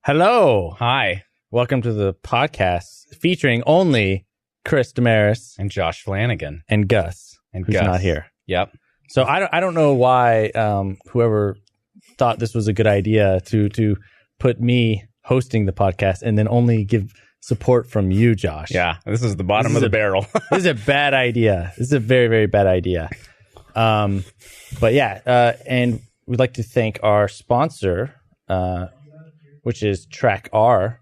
Hello. Hi. Welcome to the podcast featuring only Chris Damaris And Josh Flanagan. and Gus, And who's Gus. not here. Yep. So I don't know why whoever thought this was a good idea to put me hosting the podcast and then only give support from you, Josh. Yeah. This is the bottom of the barrel. This is a bad idea. This is a very, very bad idea. But yeah, and we'd like to thank our sponsor, which is Track R.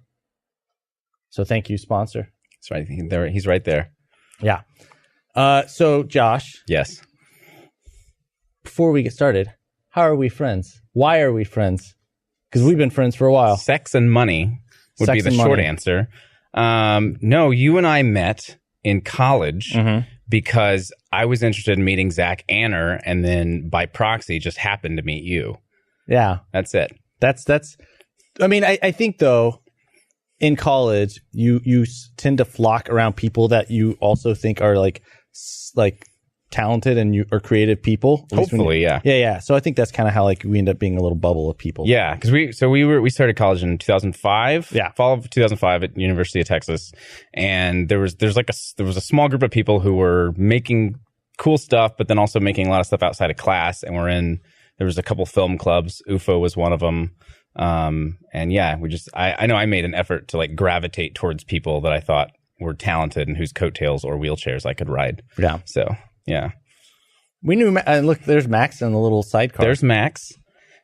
So thank you, sponsor. That's right. He's right there. Yeah. So Josh, Yes. before we get started, how are we friends? Why are we friends? Because we've been friends for a while. Sex and money would be Sex the and short money. answer. No, you and I met in college because I was interested in meeting Zach Anner, and then by proxy just happened to meet you. Yeah. That's it. That's. I mean, I think though, in college, you tend to flock around people that you also think are like talented and you are creative people. At least when Hopefully, yeah. Yeah. So I think that's kind of how like we end up being a little bubble of people. Yeah, because we started college in 2005. Yeah. Fall of 2005 at University of Texas, and there was a small group of people who were making cool stuff, but then also making a lot of stuff outside of class. And there was a couple film clubs. UFO was one of them. And yeah, I know I made an effort to like gravitate towards people that I thought were talented and whose coattails or wheelchairs I could ride. Yeah. So yeah. We knew. Look, there's Max in the little sidecar. There's Max.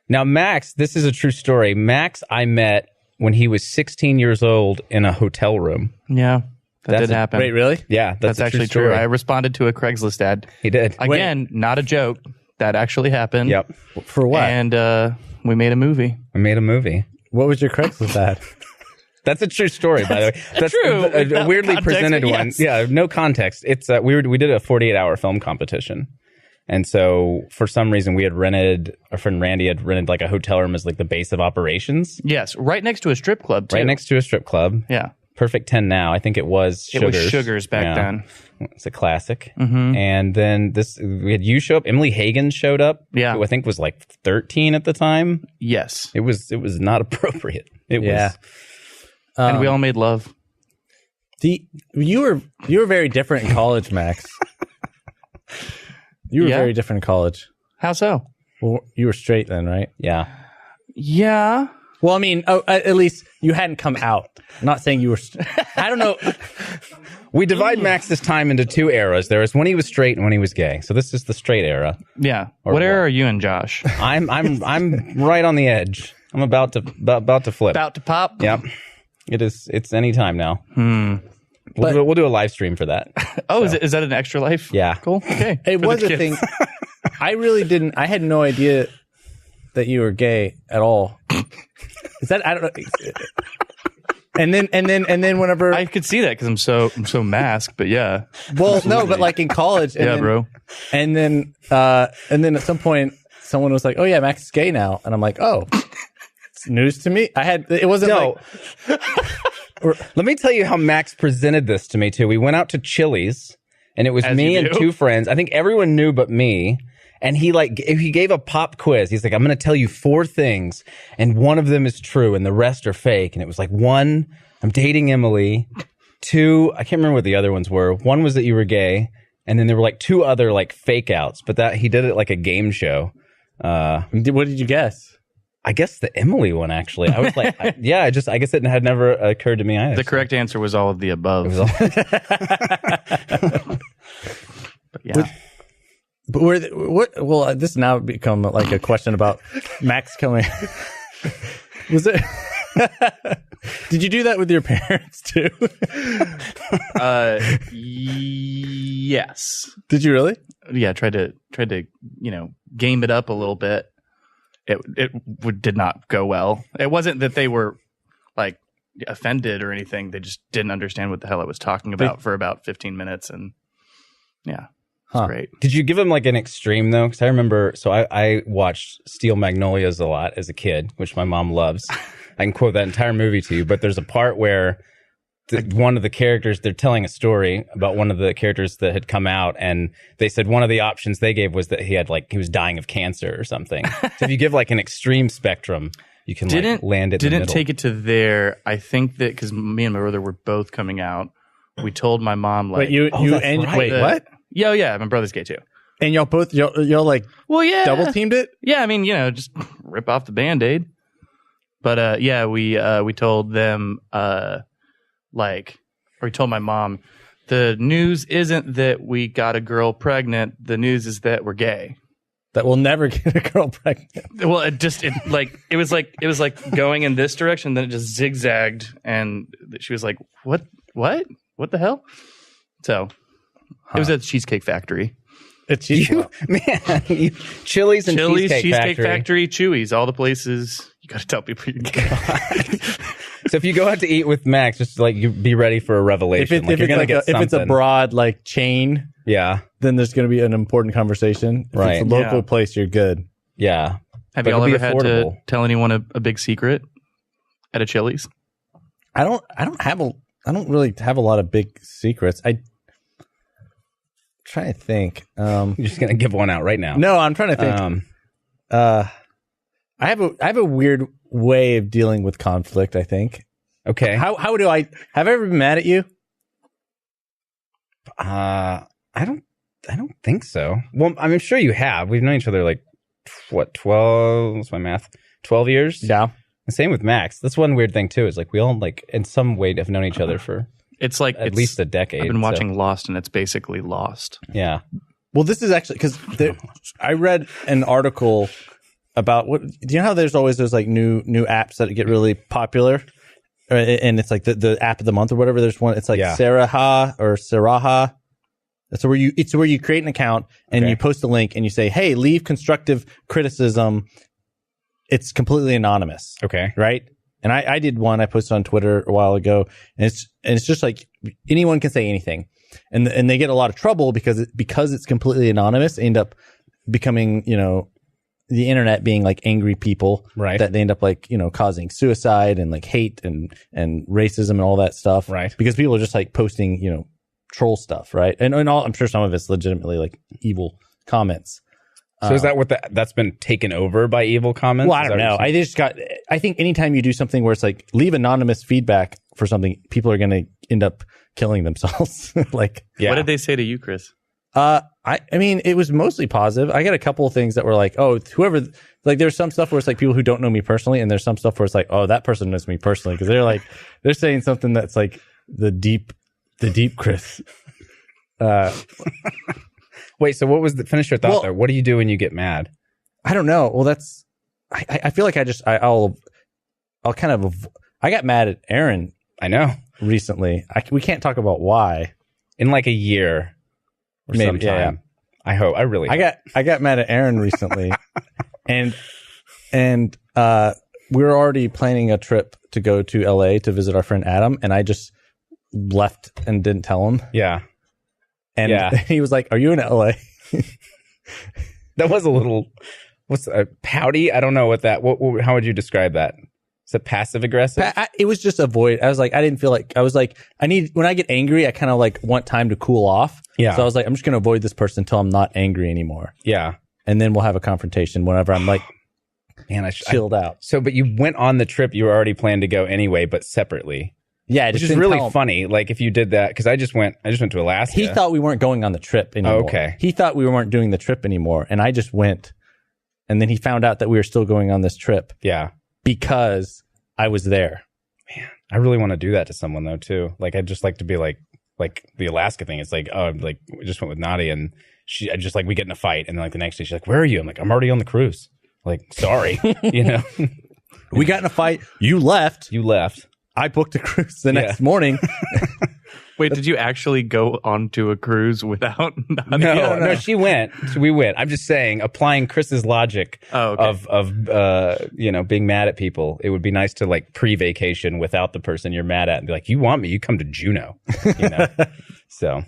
Now, Max, this is a true story. Max, I met when he was 16 years old in a hotel room. Yeah, that did happen. Wait, really? Yeah, That's a actually true true. story. I responded to a Craigslist ad. He did. Again, not a joke. That actually happened. Yep. For what? And we made a movie. I made a movie. What was your Craigslist ad? That's a true story, by the way. That's true. a Without weirdly context, presented but one. yes. Yeah, no context. It's we did a 48-hour film competition. And so for some reason our friend Randy had rented like a hotel room as like the base of operations. Yes, right next to a strip club, too. Right next to a strip club. Yeah. Perfect 10 now. I think it was It Sugar's. was Sugar's back then. It's a classic. And then we had you show up. Emily Hagen showed up. Yeah. Who I think was like 13 at the time. Yes. It was not appropriate. It Yeah. was. And we all made love. You were very different in college, Max. You were Yeah? very different in college. How so? Well, you were straight then, right? Yeah. Yeah. Well, I mean, at least you hadn't come out. I'm not saying you were. I don't know. We divide Max's time into two eras. There was when he was straight and when he was gay. So this is the straight era. Yeah. Or What era what? are you in, Josh? I'm right on the edge. I'm about to flip. About to pop? Yep. It's any time now. But- We'll do a live stream for that. Oh, is that an extra life? Yeah. Cool. Okay. It For was the a kids. thing. I really didn't. I had no idea that you were gay at all. Is that I don't know. And then whenever I could see that because I'm so masked, but yeah. well, no, but like in college, and Yeah, then, bro. And then at some point, someone was like, "Oh yeah, Max is gay now," and I'm like, "Oh, it's news to me." It wasn't No. Let me tell you how Max presented this to me too. We went out to Chili's and it was As me you and do. two friends. I think everyone knew but me. And he gave a pop quiz. He's like, I'm going to tell you 4 things and one of them is true and the rest are fake. And it was like 1, I'm dating Emily. 2, I can't remember what the other ones were. 1 was that you were gay. And then there were like 2 other like fake outs, but that he did it like a game show. What did you guess? I guess the Emily one, actually. I was like, I guess it had never occurred to me either. The correct answer was all of the above. It was all- But yeah. But what? Well, this now become like a question about Max coming. Was it? Did you do that with your parents too? Yes. Did you really? Yeah, tried to game it up a little bit. It did not go well. It wasn't that they were like offended or anything. They just didn't understand what the hell I was talking about for about 15 minutes, and yeah, it's great. Did you give him like an extreme though? Because I remember, so I watched Steel Magnolias a lot as a kid, which my mom loves. I can quote that entire movie to you, but there's a part where one of the characters, they're telling a story about one of the characters that had come out, and they said one of the options they gave was that he was dying of cancer or something. So if you give like an extreme spectrum, you can like land it in the Didn't middle. take it to there. I think that because me and my brother were both coming out, we told my mom like, But you that's and right. wait, what? Yeah, my brother's gay too. And y'all both y'all like Well, yeah, double teamed it? Yeah, I mean, just rip off the Band-Aid. But yeah, we told them we told my mom, the news isn't that we got a girl pregnant. The news is that we're gay. That will never get a girl pregnant. Well, it was like going in this direction, then it just zigzagged, and she was like, "What the hell?" So it was at the Cheesecake Factory. It's Chili's and Cheesecake Factory, Chewy's, all the places. You got to tell people you're gay. So if you go out to eat with Max, just like you be ready for a revelation. If it's a broad like chain, yeah, then there's going to be an important conversation. If Right. it's a local place, you're good. yeah. Have But y'all it'll ever be had to affordable. tell anyone a big secret at a Chili's? I don't really have a lot of big secrets. I'm trying to think. You're just gonna give one out right now. No, I'm trying to think. I have a weird way of dealing with conflict, I think. Okay. How do I have I ever been mad at you? I don't think so. Well, I'm sure you have. We've known each other like what, 12? What's my math? 12 years. Yeah. And same with Max. That's one weird thing too. Is like we all like in some way have known each other for It's like at least a decade. I've been so, watching Lost, and it's basically Lost. Yeah. Well, this is actually because I read an article about what. Do you know how there's always those like new apps that get really popular, and it's like the app of the month or whatever. There's one. It's like Saraha or Saraha. It's where you create an account and you post a link and you say, "Hey, leave constructive criticism." It's completely anonymous. Okay. Right. And I did one. I posted on Twitter a while ago, and it's just like anyone can say anything, and they get a lot of trouble because it's completely anonymous. They end up becoming, the internet being like angry people, right? That they end up like causing suicide and like hate and racism and all that stuff, right? Because people are just like posting troll stuff, right? And all, I'm sure some of it's legitimately like evil comments. So is that what that's been taken over by evil comments? Well, I don't know. I think anytime you do something where it's like leave anonymous feedback for something, people are going to end up killing themselves. Like, What did they say to you, Chris? I mean, it was mostly positive. I got a couple of things that were like, oh, whoever, like there's some stuff where it's like people who don't know me personally. And there's some stuff where it's like, oh, that person knows me personally. Cause they're saying something that's like the deep Chris. Wait, so what was finish your thought there? What do you do when you get mad? I don't know. Well, I feel like I'll kind of, I got mad at Aaron. I know. Recently. We can't talk about why. In like a year or maybe, sometime. Yeah. I hope. I really hope. I got mad at Aaron recently. and we were already planning a trip to go to LA to visit our friend Adam, and I just left and didn't tell him. Yeah. And he was like, "Are you in LA?" That was a little, pouty? I don't know what that, how would you describe that? Is it passive aggressive? It was just avoid. I was like, I didn't feel like, I was like, when I get angry, I kind of like want time to cool off. Yeah. So I was like, I'm just going to avoid this person until I'm not angry anymore. Yeah. And then we'll have a confrontation whenever I'm like, man, chilled out. So, but you went on the trip, you were already planned to go anyway, but separately. Yeah, which is really funny. Like if you did that, because I just went to Alaska. He thought we weren't going on the trip anymore. Oh, okay. He thought we weren't doing the trip anymore, and I just went. And then he found out that we were still going on this trip. Yeah, because I was there. Man, I really want to do that to someone though too. Like I'd just like to be like the Alaska thing. It's like, oh, like we just went with Nadia, and I just like we get in a fight, and then like the next day she's like, "Where are you?" I'm like, "I'm already on the cruise." Like, sorry, We got in a fight. You left. I booked a cruise the next morning. Wait, did you actually go onto a cruise without? No, she went. We went. I'm just saying, applying Chris's logic of being mad at people. It would be nice to like pre-vacation without the person you're mad at and be like, "You want me? You come to Juneau." So,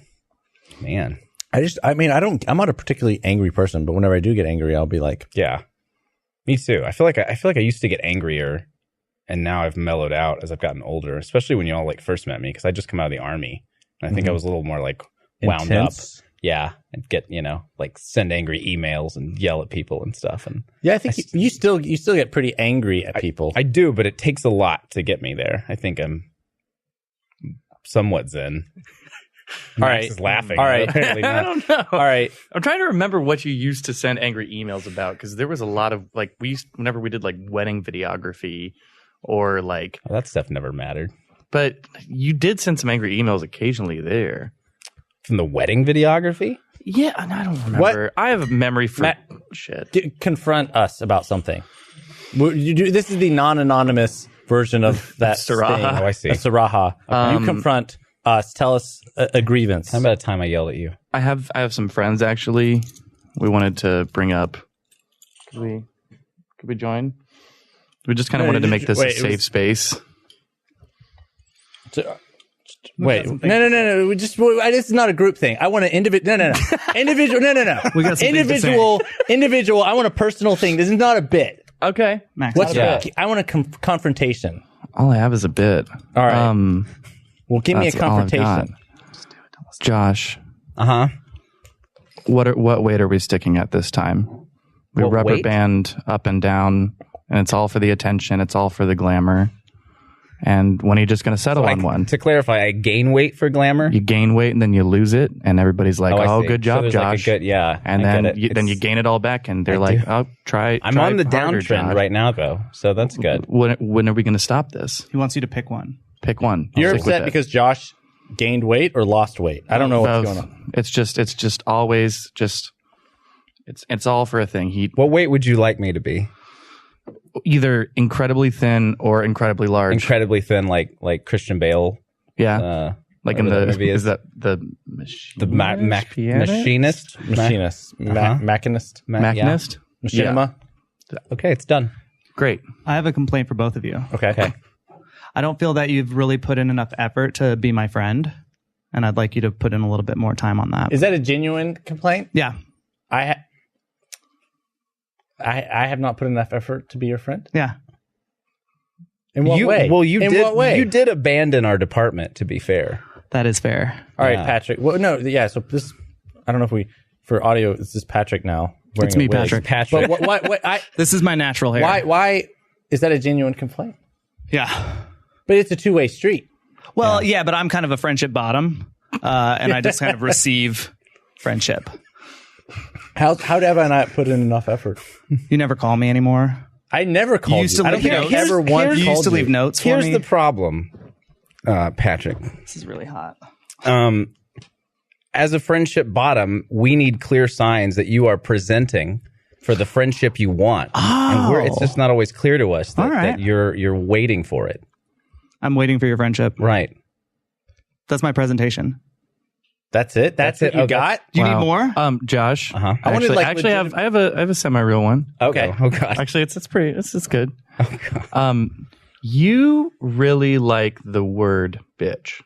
man, I'm not a particularly angry person, but whenever I do get angry, I'll be like, yeah, me too. I feel like I used to get angrier. And now I've mellowed out as I've gotten older, especially when you all like first met me, because I just come out of the army. And I think I was a little more like wound intense. up. yeah, I'd get, like send angry emails and yell at people and stuff. And Yeah, I think you still get pretty angry at people. I do, but it takes a lot to get me there. I think I'm somewhat zen. All right. Max is laughing. All right. Apparently I not. don't know. All right. I'm trying to remember what you used to send angry emails about, because there was a lot of like whenever we did like wedding videography or like, Well, that stuff never mattered. but you did send some angry emails occasionally there. From the wedding videography? Yeah, and I don't remember. What? I have a memory for Matt, shit. Confront us about something. This is the non-anonymous version of that Saraha. sting. Oh, I see. A Saraha. You confront us. Tell us a grievance. How about a time I yelled at you? I have some friends actually. We wanted to bring up. Could we join? We just kind of wanted to make this a safe space. Wait, no. This is not a group thing. I want an individual. No. Individual. No. We got something to say. Individual. I want a personal thing. This is not a bit. Okay. Max, What's Yeah. I want a confrontation. All I have is a bit. All right. Well, give me a That's all I've got. confrontation. Uh Josh, huh. what weight are we sticking at this time? We What rubber weight? band up and down, and it's all for the attention. It's all for the glamour. And when are you just going to settle on one? To clarify, I gain weight for glamour. You gain weight and then you lose it, and everybody's like, I "Oh, see. good So job, there's like a Josh!" good- yeah, and I then get it. then you It's- gain it all back, and they're I like, do. "Oh, try." I'm try on the harder, downtrend Josh. right now, though, so that's good. When are we going to stop this? He wants you to pick one. Pick one. I'll You're stick with upset it. because Josh gained weight or lost weight. I don't know what's Both. going on. It's just always just. It's all for a thing. He What weight would you like me to be? either incredibly thin or incredibly large. Incredibly thin, like Christian Bale. Yeah, like in whatever the that movie is is. that the Machinist. Machinist. Uh-huh. Machinist. Machinist? Machinima. Okay, it's done. Great. I have a complaint for both of you. Okay. I don't feel that you've really put in enough effort to be my friend, and I'd like you to put in a little bit more time on that. Is that a genuine complaint? Yeah. I have not put enough effort to be your friend. Yeah. In what way? Well, you In did. what way? You did abandon our department. To be fair, That is fair. All right, Yeah. Patrick. Well, no, yeah. So this, I don't know if for audio, this is Patrick now. wearing It's me, a wig. Patrick. Patrick. But why This is my natural hair. why is that a genuine complaint? Yeah. But it's a two-way street. Well, yeah, but I'm kind of a friendship bottom, and I just kind of receive friendship. How have I not put in enough effort? You never call me anymore. I never called You used to you. I don't leave think I notes. ever once You used called to leave you. notes for Here's me. the problem, Patrick. This is really hot. As a friendship bottom, we need clear signs that you are presenting for the friendship you want, and it's just not always clear to us that, All right. that you're waiting for it. I'm waiting for your friendship. Right. That's my presentation. That's it. That's That's it. it. You Oh, got. Do you Wow. need more? Josh. Uh-huh. I wanted, like, I have a semi-real one. Okay. Oh God. Actually, it's pretty. It's good. Oh, God. You really like the word bitch.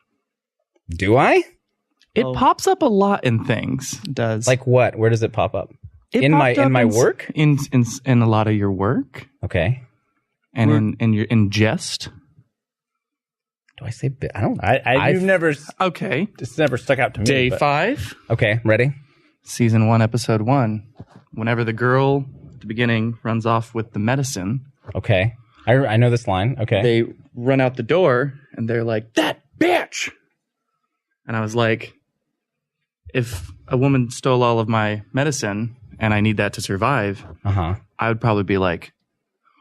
Do I? It Oh. pops up a lot in things. It does. Like what? Where does it pop up? It In my- popped up in my work? in a lot of your work, Okay. and in your jest. Do I say bit? I don't. You've never. Okay. It's never stuck out to me. Day but- 5, Okay. Ready? season 1, episode 1. Whenever the girl at the beginning runs off with the medicine, Okay. I know this line. Okay. they run out the door and they're like, "That bitch!" And I was like, if a woman stole all of my medicine and I need that to survive, Uh-huh. I would probably be like,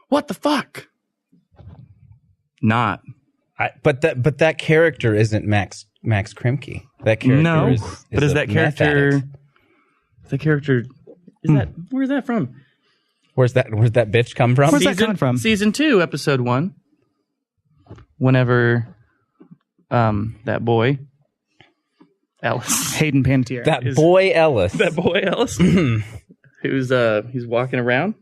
"What the fuck?" Not. But that character isn't Max Kremke. That character No, is but is a that meth character? addict. The character is that? Where's that from? Where's that bitch come from? Where's that coming from? Season 2, episode 1. Whenever, that boy, Ellis, Hayden Panettiere. That boy Ellis. that boy Ellis, who's he's walking around.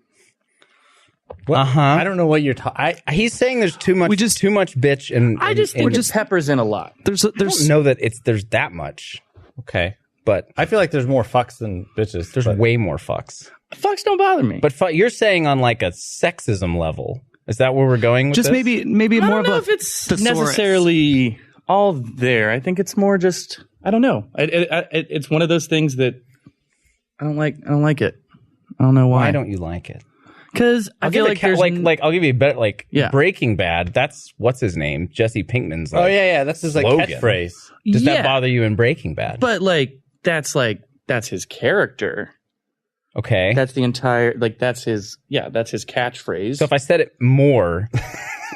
Uh-huh. I don't know what you're talking. He's saying there's too much bitch and I just think it peppers in a lot. There's I don't know that there's that much, Okay. but I feel like there's more fucks than bitches. there's but- way more fucks. Fucks don't bother me. But you're saying on like a sexism level. Is that where we're going with just this? maybe I more don't know of if it's thesaurus. necessarily all there. I think it's more just I don't know. It's one of those things that I don't like. I don't like it. I don't know why. Why don't you like it? Because I feel like there's I'll give you a better Yeah. Breaking Bad. That's what's his name, Jesse Pinkman's. Like, Oh yeah, that's his like slogan. catchphrase. Does Yeah. that bother you in Breaking Bad? But that's his character. Okay. That's the entire that's his catchphrase. So if I said it more,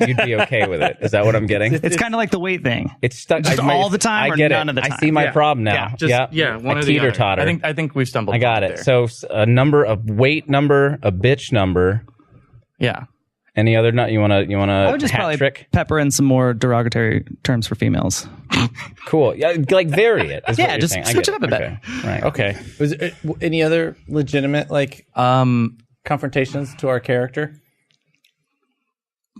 you'd be okay with it. Is that what I'm getting? It's kind of like the weight thing. It's stuck Just all the time I or get none it. of the I time? see my Yeah. problem now. One I or the other. teeter-totter. I think we've stumbled. I got upon it. there. So a number, a weight number, a bitch number. Yeah. Any other nut you want I to would just hat probably trick? pepper in some more derogatory terms for females. Cool. Yeah, like vary it. is what Yeah, you're just saying. I switch get it up a bit. Okay. Right. Okay. Was there any other legitimate confrontations to our character?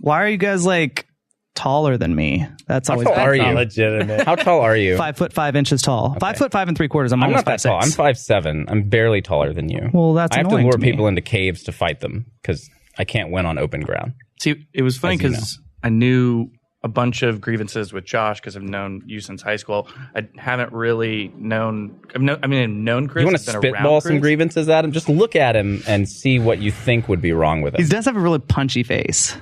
Why are you guys like taller than me? That's always tall are Not you? legitimate. How tall are you? 5'5" tall. 5'5¾". I'm I'm almost not that tall. I'm 5'7". I'm barely taller than you. Well, that's I have to annoying lure to me. people into caves to fight them because I can't win on open ground. See, it was funny As you because I knew a bunch of grievances with Josh because I've known you since high school. I haven't really known. I've known Chris. You want to I've been around spitball some Chris. grievances at him? Just look at him and see what you think would be wrong with him. He does have a really punchy face.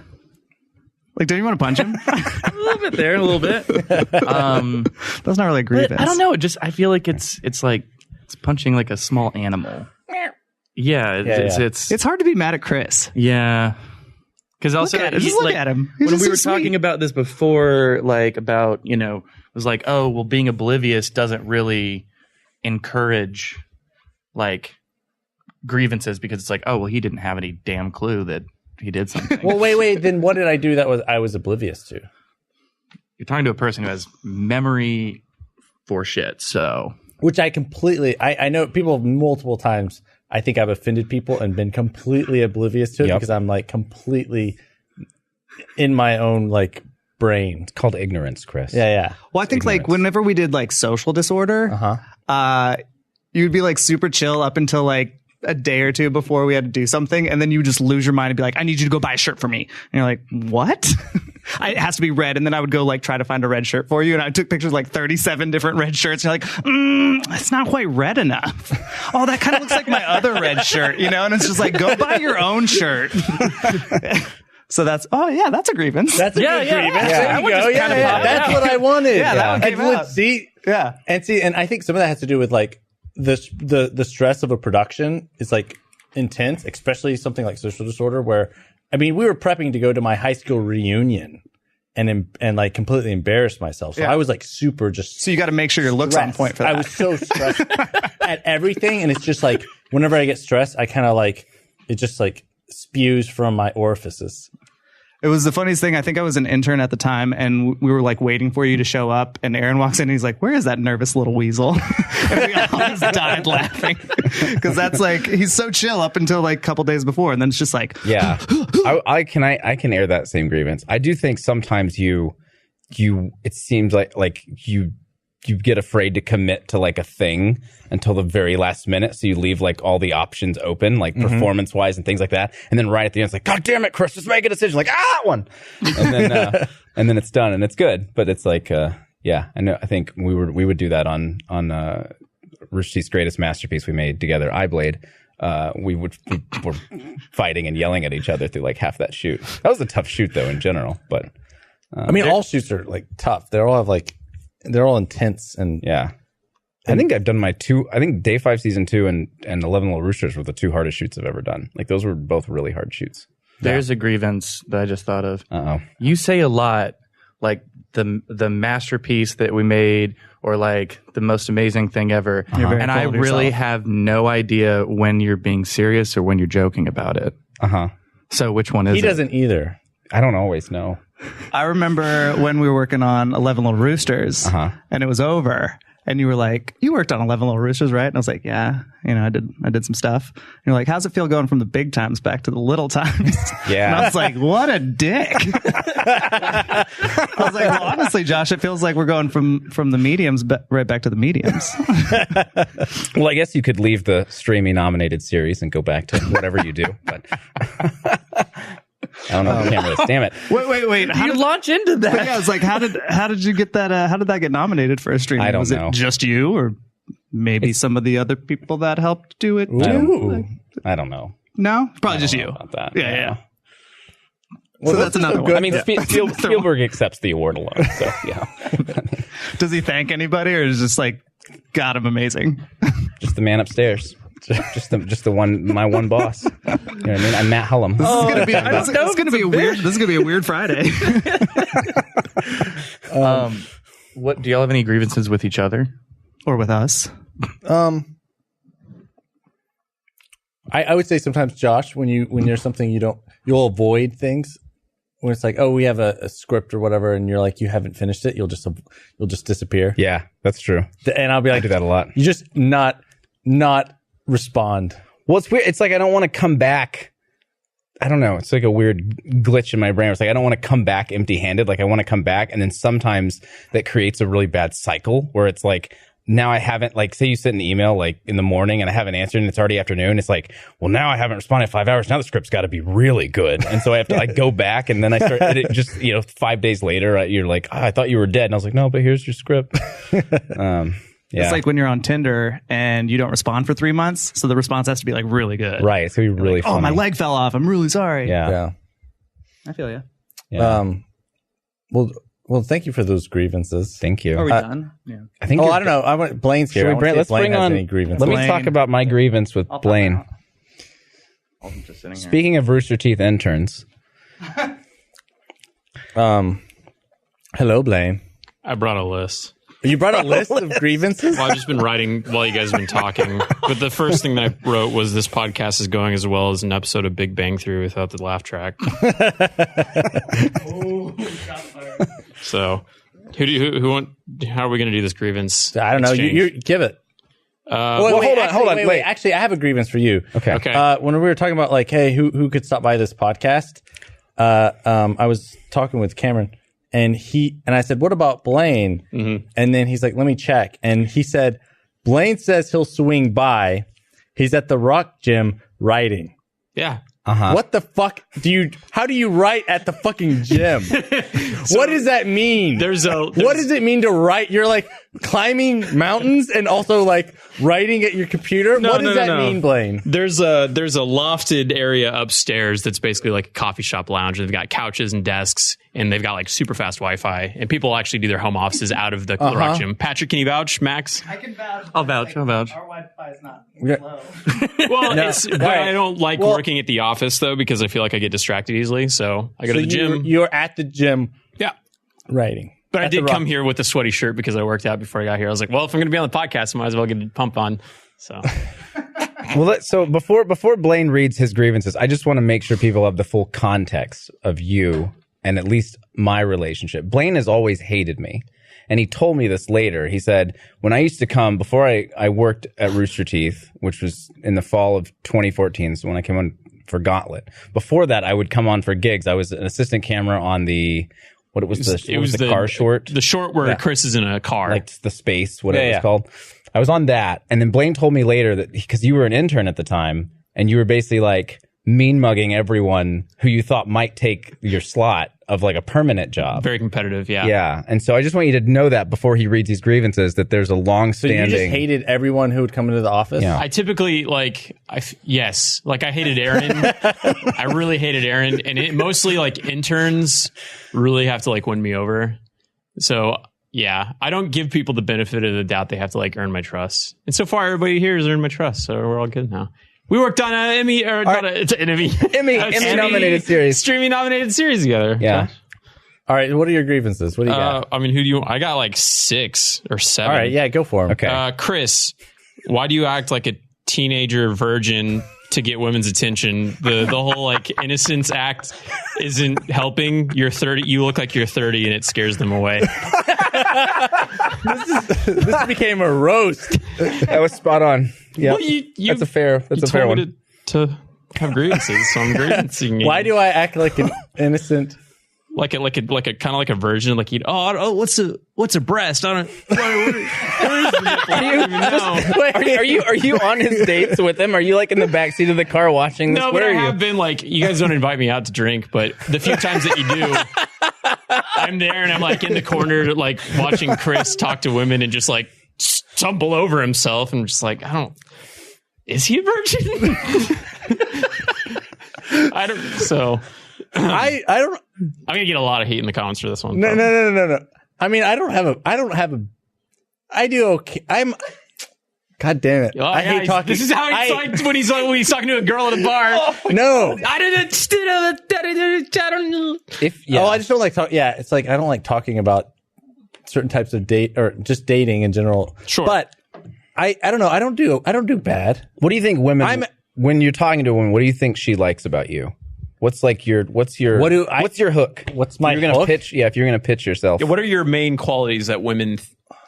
Like, don't you want to punch him? A little bit there, a little bit. That's not really a grievance. But I don't know. I feel like it's like it's punching like a small animal. Yeah, it's It's hard to be mad at Chris. yeah. Because also, Look at him. Just look at him. He's When just we so were sweet. talking about this before, about it was like, oh, well, being oblivious doesn't really encourage grievances because it's like, oh, well, he didn't have any damn clue that he did something. Well, wait. Then what did I do that I was oblivious to? You're talking to a person who has memory for shit. So Which I completely. I know people multiple times. I think I've offended people and been completely oblivious to it Yep. because I'm like completely in my own brain. It's called ignorance, Chris. Yeah. Well, I think whenever we did social disorder, you'd be super chill up until a day or two before we had to do something, and then you would just lose your mind and be like, I need you to go buy a shirt for me. And you're like, what? It has to be red. And then I would go try to find a red shirt for you. And I took pictures 37 different red shirts. And you're like, it's not quite red enough. Oh, that kind of looks like my other red shirt, And it's just go buy your own shirt. So that's a grievance. That's a good grievance. There you go. Yeah. That's what I wanted. Yeah, that one came out. See, Yeah. and I think some of that has to do with the stress of a production is intense, especially something like social disorder where we were prepping to go to my high school reunion and completely embarrassed myself. So I was super just So you got to make sure your look's on point for that. I was so stressed at everything, and it's just whenever I get stressed, I kind of it just spews from my orifices. It was the funniest thing. I think I was an intern at the time, and we were waiting for you to show up. And Aaron walks in, and he's like, "Where is that nervous little weasel?" And we all just died laughing because that's he's so chill up until a couple days before, and then it's just Yeah. I can air that same grievance. I do think sometimes you it seems like you get afraid to commit to a thing until the very last minute. So you leave all the options open, performance wise and things like that. And then right at the end, it's God damn it, Chris, just make a decision. That one. And then, and then it's done and it's good. But it's yeah, I know. I think we would do that on Rooster's greatest masterpiece we made together, iBlade. We were fighting and yelling at each other through half that shoot. That was a tough shoot though in general, but all shoots are tough. They all have they're all intense and yeah. I think I've done I think Day 5 Season 2 and 11 Little Roosters were the two hardest shoots I've ever done. Those were both really hard shoots. there's a grievance that I just thought of. Uh-oh. You say a lot the masterpiece that we made or the most amazing thing ever. And I really have no idea when you're being serious or when you're joking about it. Uh-huh. So which one is he it? doesn't either. I don't always know. I remember when we were working on 11 Little Roosters, and it was over. And you were like, you worked on 11 Little Roosters, right? And I was like, yeah, I did some stuff. And you're like, how's it feel going from the big times back to the little times? Yeah. And I was like, what a dick. I was like, well, honestly, Josh, it feels like we're going from the mediums right back to the mediums. Well, I guess you could leave the Streamy nominated series and go back to whatever you do. But I don't know what the camera is. Damn it. Wait. How You did launch into that. yeah, it's like how did you get that? How did that get nominated for a stream? I don't Was know. it just you, or maybe some of the other people that helped do it too? I don't know. No, probably just I don't you. know about that. Yeah. Well, So that's another one. I mean, Spielberg accepts the award alone. So yeah, Does he thank anybody, or is it just like, God, I'm amazing? just the man upstairs. Just the one, my one boss. You know what I mean? I'm Matt Hullum. This is gonna be a weird. This is gonna be a weird Friday. What do y'all have any grievances with each other? Or with us? I would say sometimes, Josh, when there's something you'll avoid things. When it's like, oh, we have a script or whatever, and you're like, you haven't finished it, you'll just disappear. Yeah, that's true. And I'll be I like, do that a lot. you just not respond. Well, it's weird. It's like I don't want to come back. I don't know. It's like a weird glitch in my brain. It's like I don't want to come back empty-handed. Like I want to come back, and then sometimes that creates a really bad cycle where it's like, now I haven't, like, say you send an email like in the morning and I haven't answered and it's already afternoon. It's like, well, now I haven't responded in 5 hours. Now the script's got to be really good. And so I have to like go back, and then I start edit just, 5 days later, you're like, I thought you were dead. And I was like, no, but here's your script. Yeah. It's like when you're on Tinder and you don't respond for 3 months, so the response has to be like really good. Right. It's going to be really funny. Oh, my leg fell off. I'm really sorry. Yeah. I feel you. Yeah. Well, thank you for those grievances. Thank you. Are we done? Yeah. I think. I don't know. I want Blaine's here. Let's bring on. Any grievances. Let me Blaine. talk about my grievance with Blaine. I'm just sitting here. Speaking of Rooster Teeth interns, Hello, Blaine. I brought a list. You brought a list of grievances? Well, I've just been writing while you guys have been talking. But the first thing that I wrote was this podcast is going as well as an episode of Big Bang Theory without the laugh track. So, who want? How are we going to do this grievance? I don't know. You give it. hold on. Wait. Actually, I have a grievance for you. Okay. When we were talking about like, hey, who could stop by this podcast? I was talking with Cameron, and I said, what about Blaine? Mm-hmm. And then he's like, let me check. And he said, Blaine says he'll swing by. He's at the Rock Gym writing. Yeah. Uh-huh. What the fuck how do you write at the fucking gym? What does that mean? There's what does it mean to write? You're like climbing mountains and also like writing at your computer? What does that mean, Blaine? There's a lofted area upstairs that's basically like a coffee shop lounge. They've got couches and desks, and they've got like super fast Wi-Fi, and people actually do their home offices out of the Rock Gym. Patrick, can you vouch? Max? I can vouch. I'll vouch. Our Wi-Fi is not low. Well, No. but I don't like working at the office though, because I feel like I get distracted easily. So I go to the gym. You're at the gym Yeah. writing. But I At the did Rock. come here with a sweaty shirt because I worked out before I got here. I was like, well, if I'm going to be on the podcast, I might as well get a pump on. So Well, so before Blaine reads his grievances, I just want to make sure people have the full context of you and at least my relationship. Blaine has always hated me. And he told me this later. He said, when I used to come, before I worked at Rooster Teeth, which was in the fall of 2014, so when I came on for Gauntlet. Before that, I would come on for gigs. I was an assistant camera on the, what was the car short? The short where Chris is in a car. Like the space, whatever it's called. I was on that. And then Blaine told me later that because you were an intern at the time and you were basically like mean mugging everyone who you thought might take your slot of like a permanent job. Very competitive, yeah. Yeah. And so I just want you to know that before he reads these grievances, that there's a long So you standing. just hated everyone who would come into the office? Yeah. I typically I hated Aaron. I really hated Aaron, and mostly like interns really have to like win me over. So yeah, I don't give people the benefit of the doubt. They have to like earn my trust, and so far everybody here has earned my trust, so we're all good now. We worked on an Emmy nominated series. streaming nominated series together. Yeah. All right. What are your grievances? What do you got? I mean, who do you? I got like 6 or 7. All right. Yeah, go for them. Okay. Chris, why do you act like a teenager virgin to get women's attention? The whole like innocence act isn't helping. You're 30. You look like you're 30, and it scares them away. This became a roast. That was spot on. Yeah. Well, you that's a fair told me one. to have grievances, so I'm grievancing you. Why do I act like an innocent like a kind of like a version, like what's a breast? I don't. Where is the nipple? I don't even know. Wait, are you on his dates with him? Are you like in the backseat of the car watching this? No, Where but I are you? have been like, you guys don't invite me out to drink, but the few times that you do, I'm there and I'm like in the corner, like watching Chris talk to women and just like stumble over himself and just like, is he a virgin? I don't. So I don't. I'm gonna get a lot of hate in the comments for this one. No. I mean, I do okay. God damn it! Oh, I hate talking. This is how he's like when he's talking to a girl at a bar. No. I don't know. Oh, I just don't like talking. Yeah, it's like I don't like talking about certain types of date or just dating in general. Sure, but I don't know. I don't do bad. What do you think women? When you're talking to a woman, what do you think she likes about you? What's your hook? What's my you're gonna hook? pitch? Yeah, if you're gonna pitch yourself. What are your main qualities that women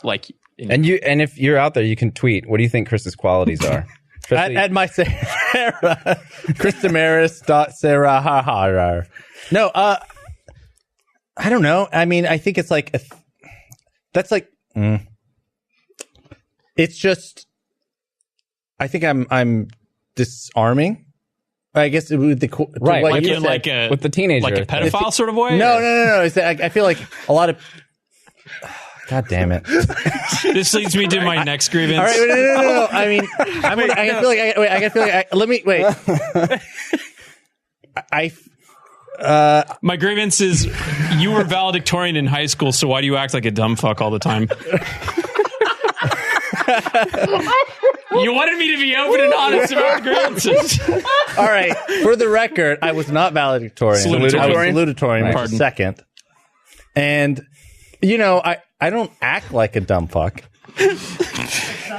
like? And if you're out there, you can tweet. What do you think Chris's qualities are? At my Sarah, Chris Damaris Sarah. No, I don't know. I mean, I think it's like that's like. It's just. I think I'm disarming. I guess with the right, like with the teenager, like a pedophile sort of way. No. It's that I feel like a lot of. God damn it! This leads me to my next grievance. All right, no. I mean, I feel like. Let me wait. My grievance is you were valedictorian in high school, so why do you act like a dumb fuck all the time? You wanted me to be open and honest about grievances. All right. For the record, I was not valedictorian. I was salutatorian, which is second. And, I don't act like a dumb fuck. It's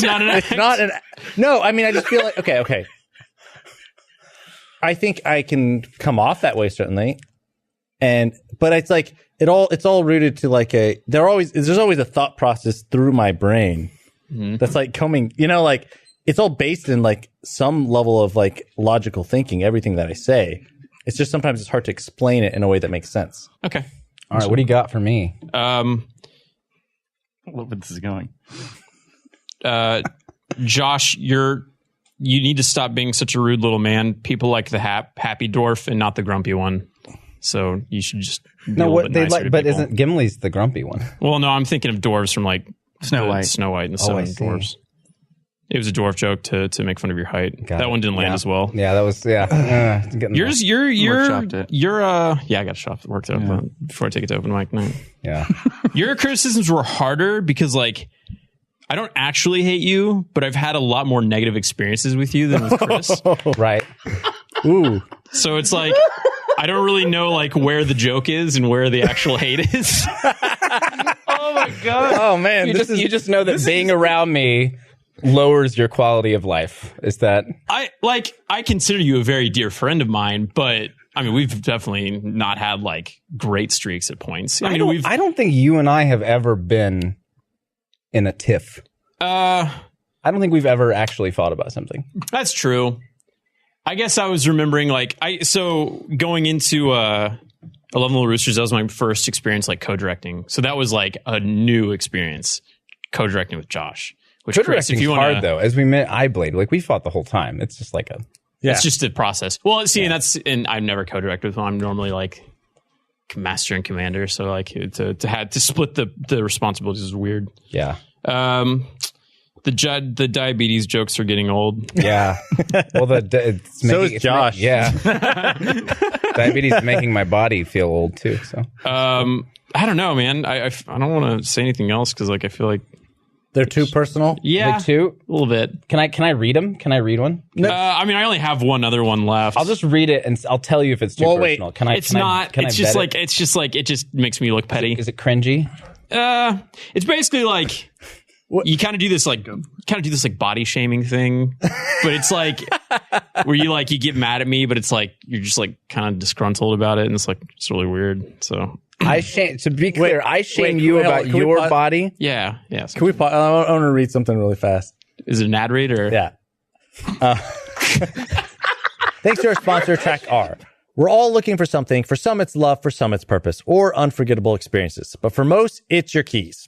not an act. It's not an. No, I mean, I just feel like okay. I think I can come off that way certainly, but it's like it's all rooted to like there's always a thought process through my brain that's like coming. Like it's all based in like some level of like logical thinking. Everything that I say, it's just sometimes it's hard to explain it in a way that makes sense. Okay. All right, what do you got for me? I love where this is going. Josh, you need to stop being such a rude little man. People like the happy dwarf and not the grumpy one. So you should just be a little bit nicer to but people. isn't Gimli's the grumpy one? Well, no, I'm thinking of dwarves from like Snow White and the Seven Dwarfs. It was a dwarf joke to make fun of your height. That one didn't land as well. Yeah, that was I got to shop it worked out before I take it to open mic night. Yeah. Your criticisms were harder because like I don't actually hate you, but I've had a lot more negative experiences with you than with Chris. Right. Ooh. So it's like I don't really know like where the joke is and where the actual hate is. Oh my god. Oh man, you just know that being around me lowers your quality of life. Is that I consider you a very dear friend of mine, but I mean we've definitely not had like great streaks at points. I don't think you and I have ever been in a tiff. I don't think we've ever actually fought about something. That's true. I guess I was remembering going into 11 Little Roosters, that was my first experience like co-directing. So that was like a new experience co-directing with Josh. Which co-directing is hard though. As we met iBlade, like we fought the whole time. It's just like it's just a process. Well, see, and I've never co-directed with him. I'm normally like master and commander, so like to split the responsibilities is weird. Yeah. The diabetes jokes are getting old. Yeah. Well, so is Josh. Yeah. Diabetes is making my body feel old too. So. I don't know, man. I don't want to say anything else because like I feel like they're too personal. Yeah, too a little bit. Can I read them? Can I read one? No. I mean, I only have one other one left. I'll just read it and I'll tell you if it's too personal. Can I? It's not. It's just like it just makes me look petty. Is it cringy? It's basically like. You kind of do this like body shaming thing, but it's like where you get mad at me, but it's like you're just like kind of disgruntled about it, and it's really weird. So to be clear, I shame you about your body. Yeah. Can we pause? I want to read something really fast. Is it an ad read or? Yeah. Thanks to our sponsor, Track R. We're all looking for something. For some, it's love. For some, it's purpose or unforgettable experiences. But for most, it's your keys.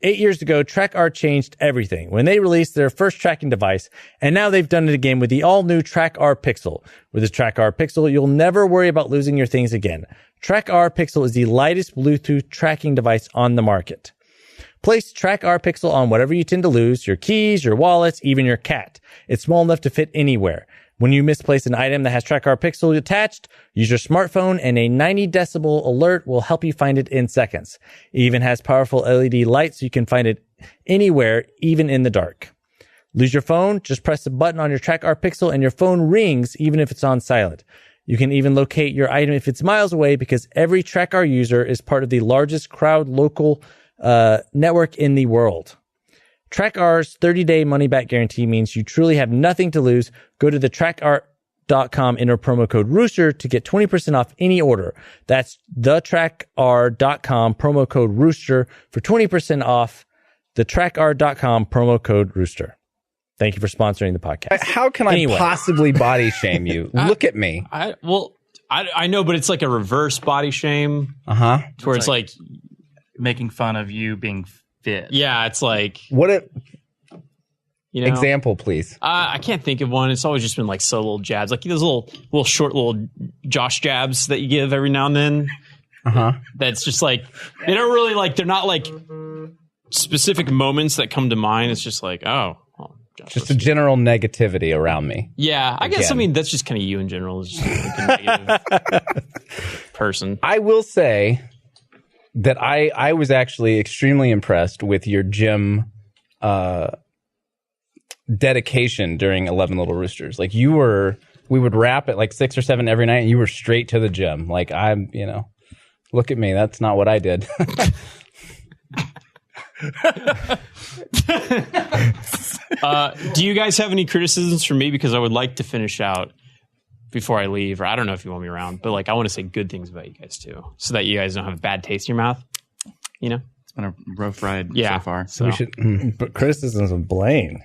8 years ago, TrackR changed everything when they released their first tracking device, and now they've done it again with the all-new TrackR Pixel. With the TrackR Pixel, you'll never worry about losing your things again. TrackR Pixel is the lightest Bluetooth tracking device on the market. Place TrackR Pixel on whatever you tend to lose, your keys, your wallets, even your cat. It's small enough to fit anywhere. When you misplace an item that has TrackR Pixel attached, use your smartphone and a 90 decibel alert will help you find it in seconds. It even has powerful LED lights so you can find it anywhere, even in the dark. Lose your phone? Just press a button on your TrackR Pixel and your phone rings even if it's on silent. You can even locate your item if it's miles away because every TrackR user is part of the largest crowd local network in the world. TrackR's 30-day money-back guarantee means you truly have nothing to lose. Go to the TrackR.com, enter promo code Rooster to get 20% off any order. That's the TrackR.com, promo code Rooster for 20% off. The TrackR.com, promo code Rooster. Thank you for sponsoring the podcast. How can I possibly body shame you? Look at me. I know, but it's like a reverse body shame. Uh-huh. Where it's like making fun of you being fit. Yeah, it's like example, please. I can't think of one. It's always just been like little jabs, like those little short little Josh jabs that you give every now and then. That's just like they don't really like. They're not like specific moments that come to mind. It's just like Josh, just a general negativity around me. Yeah, I guess. I mean, that's just kind of you in general. It's just like a negative person. I will say that I was actually extremely impressed with your gym dedication during 11 Little Roosters. Like we would wrap at like 6 or 7 every night and you were straight to the gym. Like look at me. That's not what I did. Do you guys have any criticisms for me? Because I would like to finish out before I leave, or I don't know if you want me around, but like I want to say good things about you guys too, so that you guys don't have a bad taste in your mouth. It's been a rough ride so far. So we should. But criticisms of Blaine.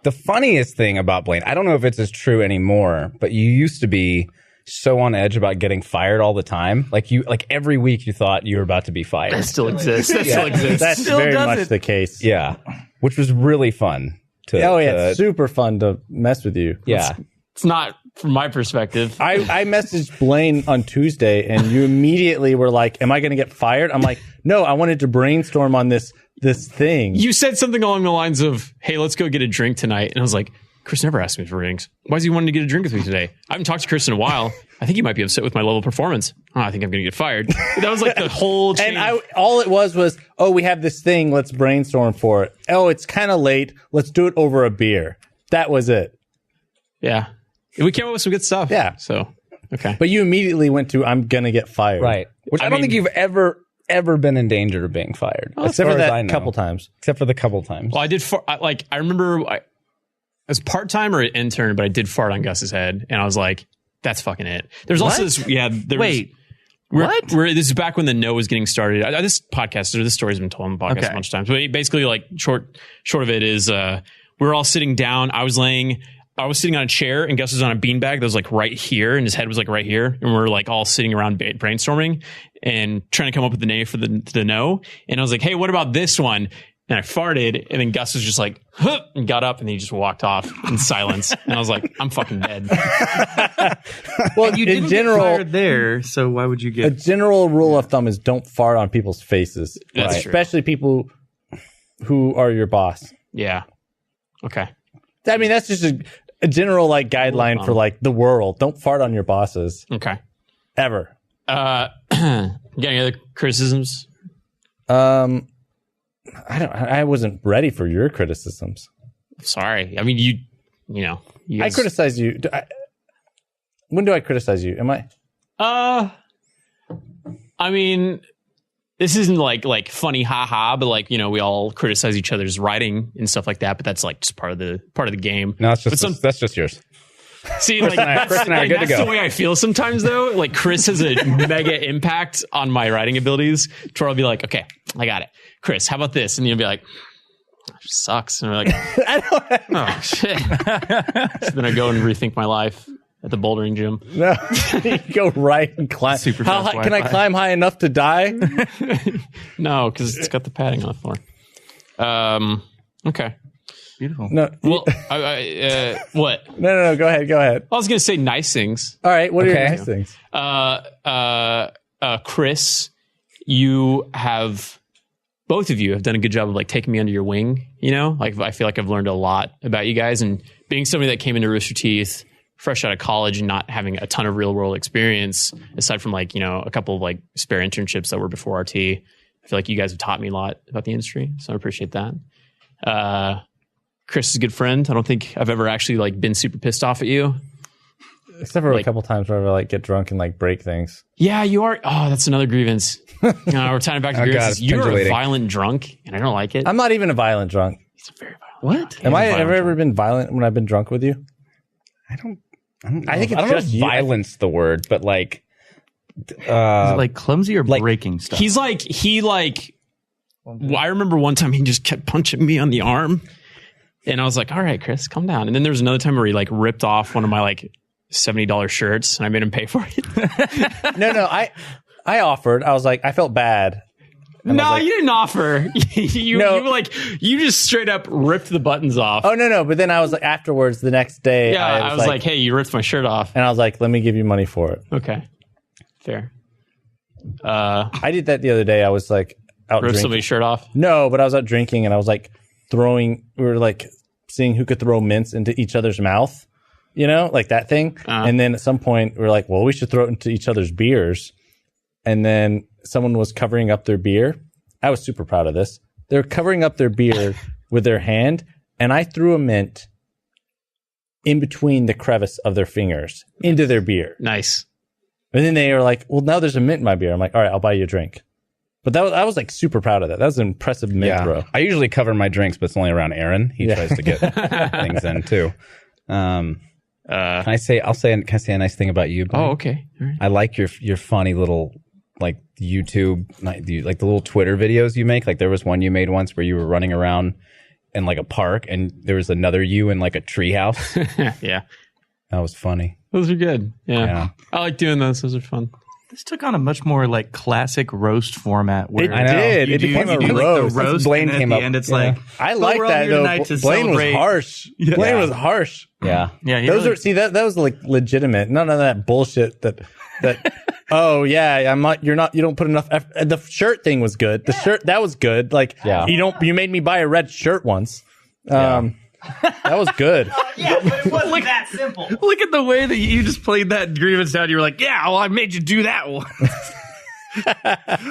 The funniest thing about Blaine, I don't know if it's as true anymore, but you used to be so on edge about getting fired all the time. Like every week you thought you were about to be fired. That still exists. Still exists. That's Still very does much it. the case. Yeah, which was really fun. It's super fun to mess with you. Yeah. It's not from my perspective. I messaged Blaine on Tuesday and you immediately were like, am I going to get fired? I'm like, no, I wanted to brainstorm on this thing. You said something along the lines of, hey, let's go get a drink tonight. And I was like, Chris never asked me for drinks. Why is he wanting to get a drink with me today? I haven't talked to Chris in a while. I think he might be upset with my level of performance. I think I'm going to get fired. That was like the whole chain. And all it was, we have this thing. Let's brainstorm for it. Oh, it's kind of late. Let's do it over a beer. That was it. Yeah. We came up with some good stuff. Yeah. So, okay. But you immediately went to, I'm going to get fired. Right. Which I don't think you've ever been in danger of being fired. Except for that couple times. Except for the couple times. Well, I did. I remember I was part-time or an intern, but I did fart on Gus's head. And I was like, that's fucking it. There's also this. Yeah. Wait. This is back when the No was getting started. This story's been told on the podcast a bunch of times. But basically, like short of it is, we were all sitting down. I was sitting on a chair and Gus was on a beanbag that was like right here and his head was like right here. And we're like all sitting around brainstorming and trying to come up with the name for the No. And I was like, hey, what about this one? And I farted and then Gus was just like, huh, and got up and then he just walked off in silence. And I was like, I'm fucking dead. Well, you didn't get fired there, so why would you get... A general rule of thumb is don't fart on people's faces. That's true. Especially people who are your boss. Yeah. Okay. I mean, that's just a general like guideline for like the world. Don't fart on your bosses. Okay. Ever. You got any other criticisms? I wasn't ready for your criticisms. Sorry. I mean, you know. I criticize you. When do I criticize you? Am I? I mean, this isn't like funny haha, but like, we all criticize each other's writing and stuff like that, but that's like just part of the game. No, that's just yours. See, like that's the way I feel sometimes though. Like Chris has a mega impact on my writing abilities to where I'll be like, okay, I got it. Chris, how about this? And you'll be like, it sucks. And we're like, oh shit. So then I go and rethink my life. at the bouldering gym. No, you go right and climb. Super How fast high can I Wi-Fi. climb high enough to die? No, because it's got the padding on the floor. Okay. Beautiful. No, Well, what? no. Go ahead. I was going to say nice things. All right, what are your Okay. nice things? Chris, both of you have done a good job of like taking me under your wing. You know, like I feel like I've learned a lot about you guys, and being somebody that came into Rooster Teeth fresh out of college and not having a ton of real world experience, aside from like, you know, a couple of like spare internships that were before RT. I feel like you guys have taught me a lot about the industry, so I appreciate that. Chris is a good friend. I don't think I've ever actually like been super pissed off at you. Except for like- a couple times where I like get drunk and like break things. Yeah, you are. Oh, that's another grievance. We're tying it back to Oh, God, grievances. it's You're a pendulating. violent drunk, and I don't like it. I'm not even a violent drunk. He's a very violent. What? Am I violent ever drunk. been violent when I've been drunk with you? I think I think it's I don't know just if you. violence the word, but like Is it like clumsy or like- breaking stuff? I remember one time he just kept punching me on the arm, and I was like, all right, Chris, calm down. And then there was another time where he like ripped off one of my like $70 shirts, and I made him pay for it. No. I offered. I was like, I felt bad. And I No, was like, you didn't offer. No. You were like, you just straight up ripped the buttons off. Oh no. But then I was like, afterwards, the next day, yeah, I was like, hey, you ripped my shirt off. and I was like, let me give you money for it. Okay, fair. I did that the other day. I was like out Ripped drinking. somebody's shirt off. No, but I was out drinking and I was like we were like seeing who could throw mints into each other's mouth, you know, like that thing. And then at some point we were like, well, we should throw it into each other's beers. And then someone was covering up their beer. I was super proud of this. They're covering up their beer with their hand, and I threw a mint in between the crevice of their fingers into their beer. Nice. And then they were like, well, now there's a mint in my beer. I'm like, all right, I'll buy you a drink. But I was like super proud of that. That was an impressive mint throw. I usually cover my drinks, but it's only around Aaron. He Yeah. tries to get things in too. Can I say a nice thing about you, Blaine? Oh, okay. All right. I like your funny little like YouTube, like the little Twitter videos you make. Like there was one you made once where you were running around in like a park, and there was another you in like a treehouse. Yeah. That was funny. Those are good. Yeah. Yeah. I like doing those. Those are fun. This took on a much more like classic roast format. Where It I know. did. You It do, became you a do like roast. the roast, Blaine and at came the up- end it's yeah. like, I "Oh, like we're all that here though. tonight to Blaine was celebrate." harsh. Yeah. Blaine was harsh. Yeah. Yeah, he Those really- are that was like legitimate. None of that bullshit that oh yeah, you don't put enough effort. The shirt thing was good. The shirt that was good. Like Yeah. you made me buy a red shirt once. That was good. Yeah, but it wasn't that simple. Look at the way that you just played that grievance down. You were like, yeah, well, I made you do that one.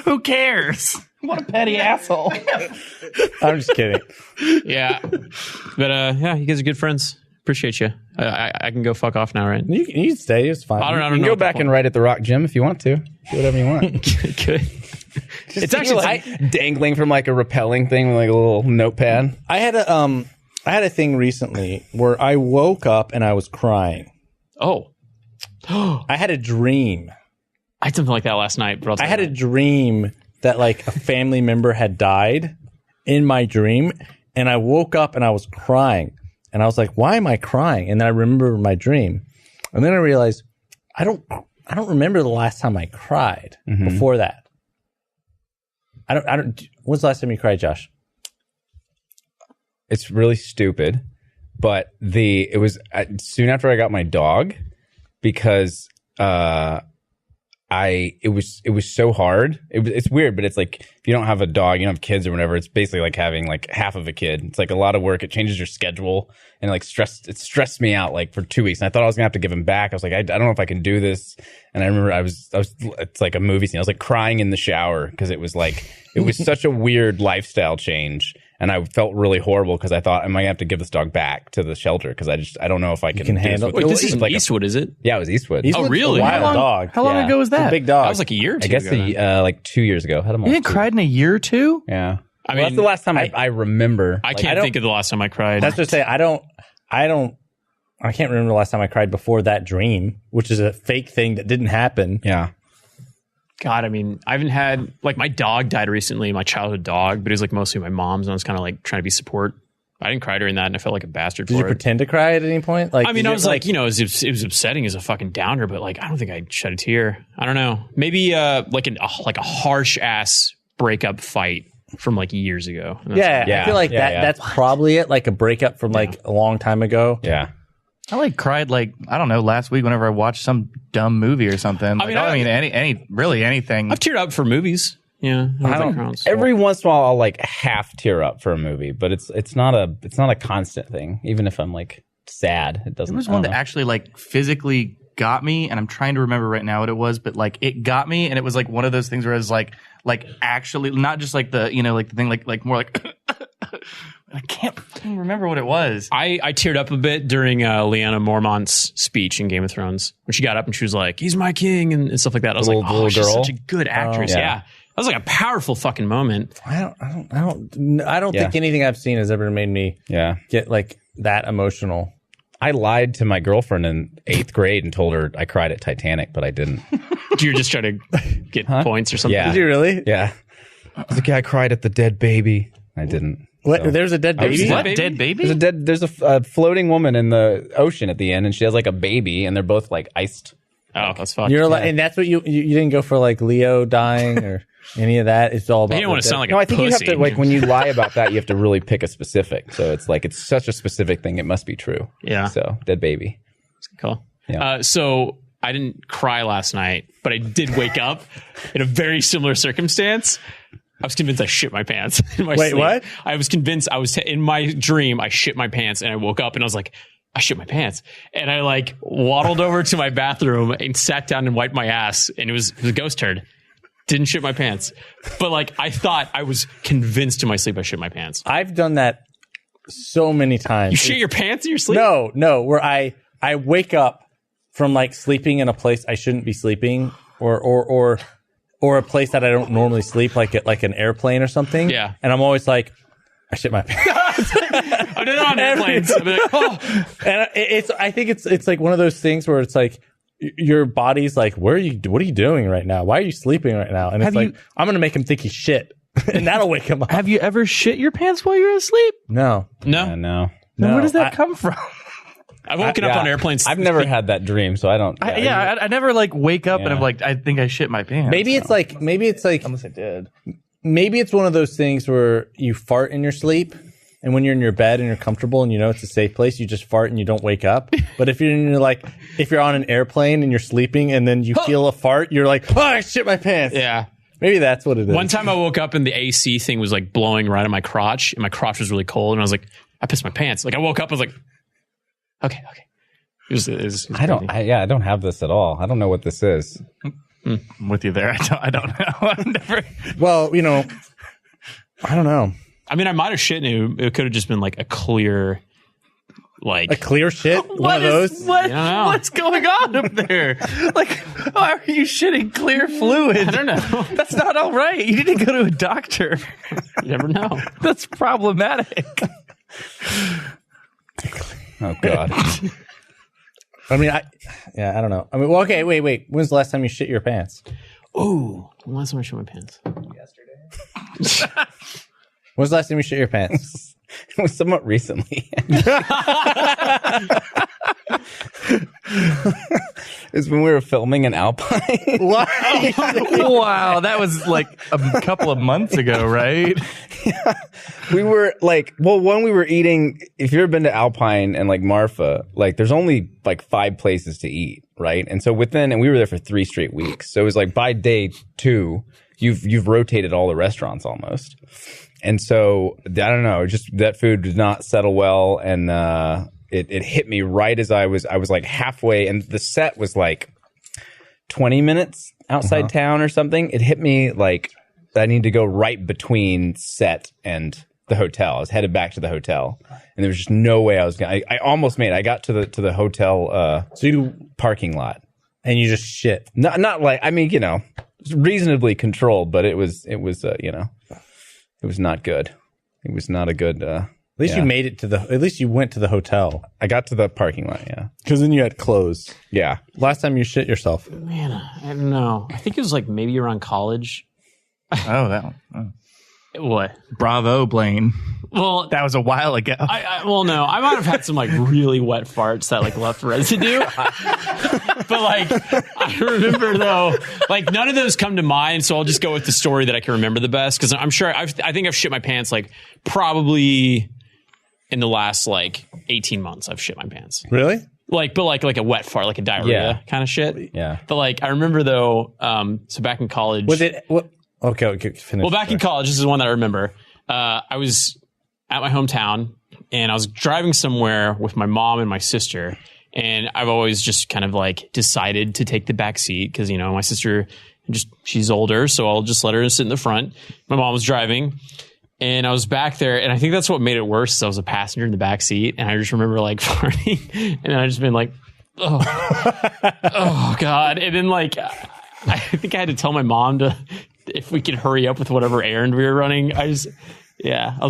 Who cares? What a petty asshole. I'm just kidding. Yeah. But yeah, you guys are good friends. Appreciate you. I can go fuck off now, right? You can stay. It's fine. I don't You can know go what the back point- and write at the Rock Gym if you want to. Do whatever you want. Good. It's actually like dangling from like a rappelling thing with like a little notepad. I had a thing recently where I woke up and I was crying. Oh, I had a dream. I had something like that last night. But I had a dream that like a family member had died in my dream, and I woke up and I was crying, and I was like, "Why am I crying?" And then I remember my dream, and then I realized I don't remember the last time I cried before that. I don't. When's the last time you cried, Josh? It's really stupid, but it was soon after I got my dog because it was so hard. It's weird, but it's like if you don't have a dog, you don't have kids or whatever, it's basically like having like half of a kid. It's like a lot of work. It changes your schedule and like it stressed me out like for 2 weeks. And I thought I was gonna have to give him back. I was like, I don't know if I can do this. And I remember I was it's like a movie scene. I was like crying in the shower because it was such a weird lifestyle change. And I felt really horrible because I thought, am I gonna have to give this dog back to the shelter? Because I don't know if I can can do handle- this Wait, with this isn't like Eastwood, is it? yeah, it was Eastwood. Eastwood's really? a wild How long- dog. How long Yeah. ago was It's a that? big dog. That was like a year or two I guess ago. like 2 years ago. Had him You all ain't two. cried in a year or two? Yeah. I Well, that's mean, the last time I remember. I Like, can't think of the last time I cried. That's just say I can't remember the last time I cried before that dream, which is a fake thing that didn't happen. Yeah. God, I mean, I haven't had like my dog died recently, my childhood dog, but it was like mostly my mom's, and I was kind of like trying to be support I didn't cry during that, and I felt like a bastard Did for you it. pretend to cry at any point? Like, I mean, I was like, it was upsetting as a fucking downer, but like, I don't think I'd shed a tear. I don't know. Maybe like a harsh ass breakup fight from like years ago. I feel like that's probably it. Like a breakup from like a long time ago. Yeah. I like cried like I don't know last week whenever I watched some dumb movie or something. I mean, anything. I've teared up for movies. Yeah, Every once in a while, I'll like half tear up for a movie, but it's not a constant thing. Even if I'm like sad, it doesn't. There was one that actually like physically got me, and I'm trying to remember right now what it was, but like it got me, and it was like one of those things where it was like actually not just like the like the thing like more like. I can't fucking remember what it was. I teared up a bit during Lyanna Mormont's speech in Game of Thrones when she got up and she was like, "He's my king" and stuff like that. I was like, "Oh, she's such a good actress." Yeah. That was like a powerful fucking moment. I don't think anything I've seen has ever made me get like that emotional. I lied to my girlfriend in 8th grade and told her I cried at Titanic, but I didn't. You were just trying to get points or something? Yeah. Did you really? Yeah. I was like, I cried at the dead baby. I didn't. What? So. There's a dead baby? What? Dead baby? There's a floating woman in the ocean at the end, and she has like a baby, and they're both like iced. Oh, that's fucked. You're like, and that's what you didn't go for like Leo dying or any of that. It's all about. You don't want to sound like no, a I think pussy. you have to like when you lie about that, you have to really pick a specific. So it's like it's such a specific thing, it must be true. Yeah. So dead baby. Cool. Yeah. So I didn't cry last night, but I did wake up in a very similar circumstance. I was convinced I shit my pants in my Wait, sleep. what? I was convinced in my dream I shit my pants, and I woke up and I was like, I shit my pants, and I like waddled over to my bathroom and sat down and wiped my ass, and it was a ghost turd. Didn't shit my pants, but like I thought I was convinced in my sleep I shit my pants. I've done that so many times. You shit your pants in your sleep? No, where I wake up from like sleeping in a place I shouldn't be sleeping, or a place that I don't normally sleep, like an airplane or something. Yeah. And I'm always like, I shit my pants. I did it on airplanes. I'd be like, oh. And I think it's like one of those things where it's like your body's like, what are you doing right now? Why are you sleeping right now? And it's like, I'm gonna make him think he's shit, and that'll wake him up. Have you ever shit your pants while you're asleep? No. No. Then where does that come from? I've woken up on airplanes. I've never had that dream, so I don't. I never like wake up and I'm like, I think I shit my pants. Maybe it's like unless I did. Maybe it's one of those things where you fart in your sleep, and when you're in your bed and you're comfortable and you know it's a safe place, you just fart and you don't wake up. But if you're on an airplane and you're sleeping and then you feel a fart, you're like, oh, I shit my pants. Yeah. Maybe that's what it is. One time I woke up and the AC thing was like blowing right on my crotch, and my crotch was really cold, and I was like, I pissed my pants. Like I woke up, I was like, okay. It was I don't have this at all. I don't know what this is. I'm with you there. I don't know. I've never. Well, I don't know. I mean, I might have shit, and it could have just been like a clear, like a clear shit. One of those. What's going on up there? Like, why are you shitting clear fluid? I don't know. That's not all right. You need to go to a doctor. You never know. That's problematic. Oh God. I mean, I don't know. I mean, well, okay, wait. When's the last time you shit your pants? Ooh, when last time I shit my pants? When's the last time you shit your pants? It was somewhat recently. It's when we were filming in Alpine. What? Wow, that was like a couple of months ago, right? Yeah. We were like, when we were eating, if you've ever been to Alpine and like Marfa, like there's only like 5 places to eat, right? And so and we were there for 3 straight weeks. So it was like by day 2, you've rotated all the restaurants almost. And so I don't know, just that food did not settle well, and it hit me right as I was like halfway, and the set was like 20 minutes outside town or something. It hit me like I need to go right between set and the hotel. I was headed back to the hotel, and there was just no way I was going. I almost made it. I got to the hotel parking lot, and you just shit. Not like, I mean, reasonably controlled, but it was it was not good. It was not a good. At least you made it at least you went to the hotel. I got to the parking lot, yeah. Because then you had clothes. Yeah. Last time you shit yourself. Man, I don't know. I think it was like maybe around college. Oh, that one. Oh. What? Bravo, Blaine. Well, That was a while ago. well, no, I might have had some like really wet farts that like left residue. But like, I remember though, like none of those come to mind. So I'll just go with the story that I can remember the best. Cause I'm sure I think I've shit my pants like probably in the last like 18 months. I've shit my pants. Really? Like a wet fart, like a diarrhea kind of shit. Yeah. But like, I remember though, so back in college. Was it? What? Okay, finish. Well, back in college, this is one that I remember. I was at my hometown and I was driving somewhere with my mom and my sister. And I've always just kind of like decided to take the back seat because, you know, my sister, she's older. So I'll just let her sit in the front. My mom was driving and I was back there. And I think that's what made it worse. I was a passenger in the back seat. And I just remember like farting and I just been like, oh God. And then like, I think I had to tell my mom if we could hurry up with whatever errand we were running. I was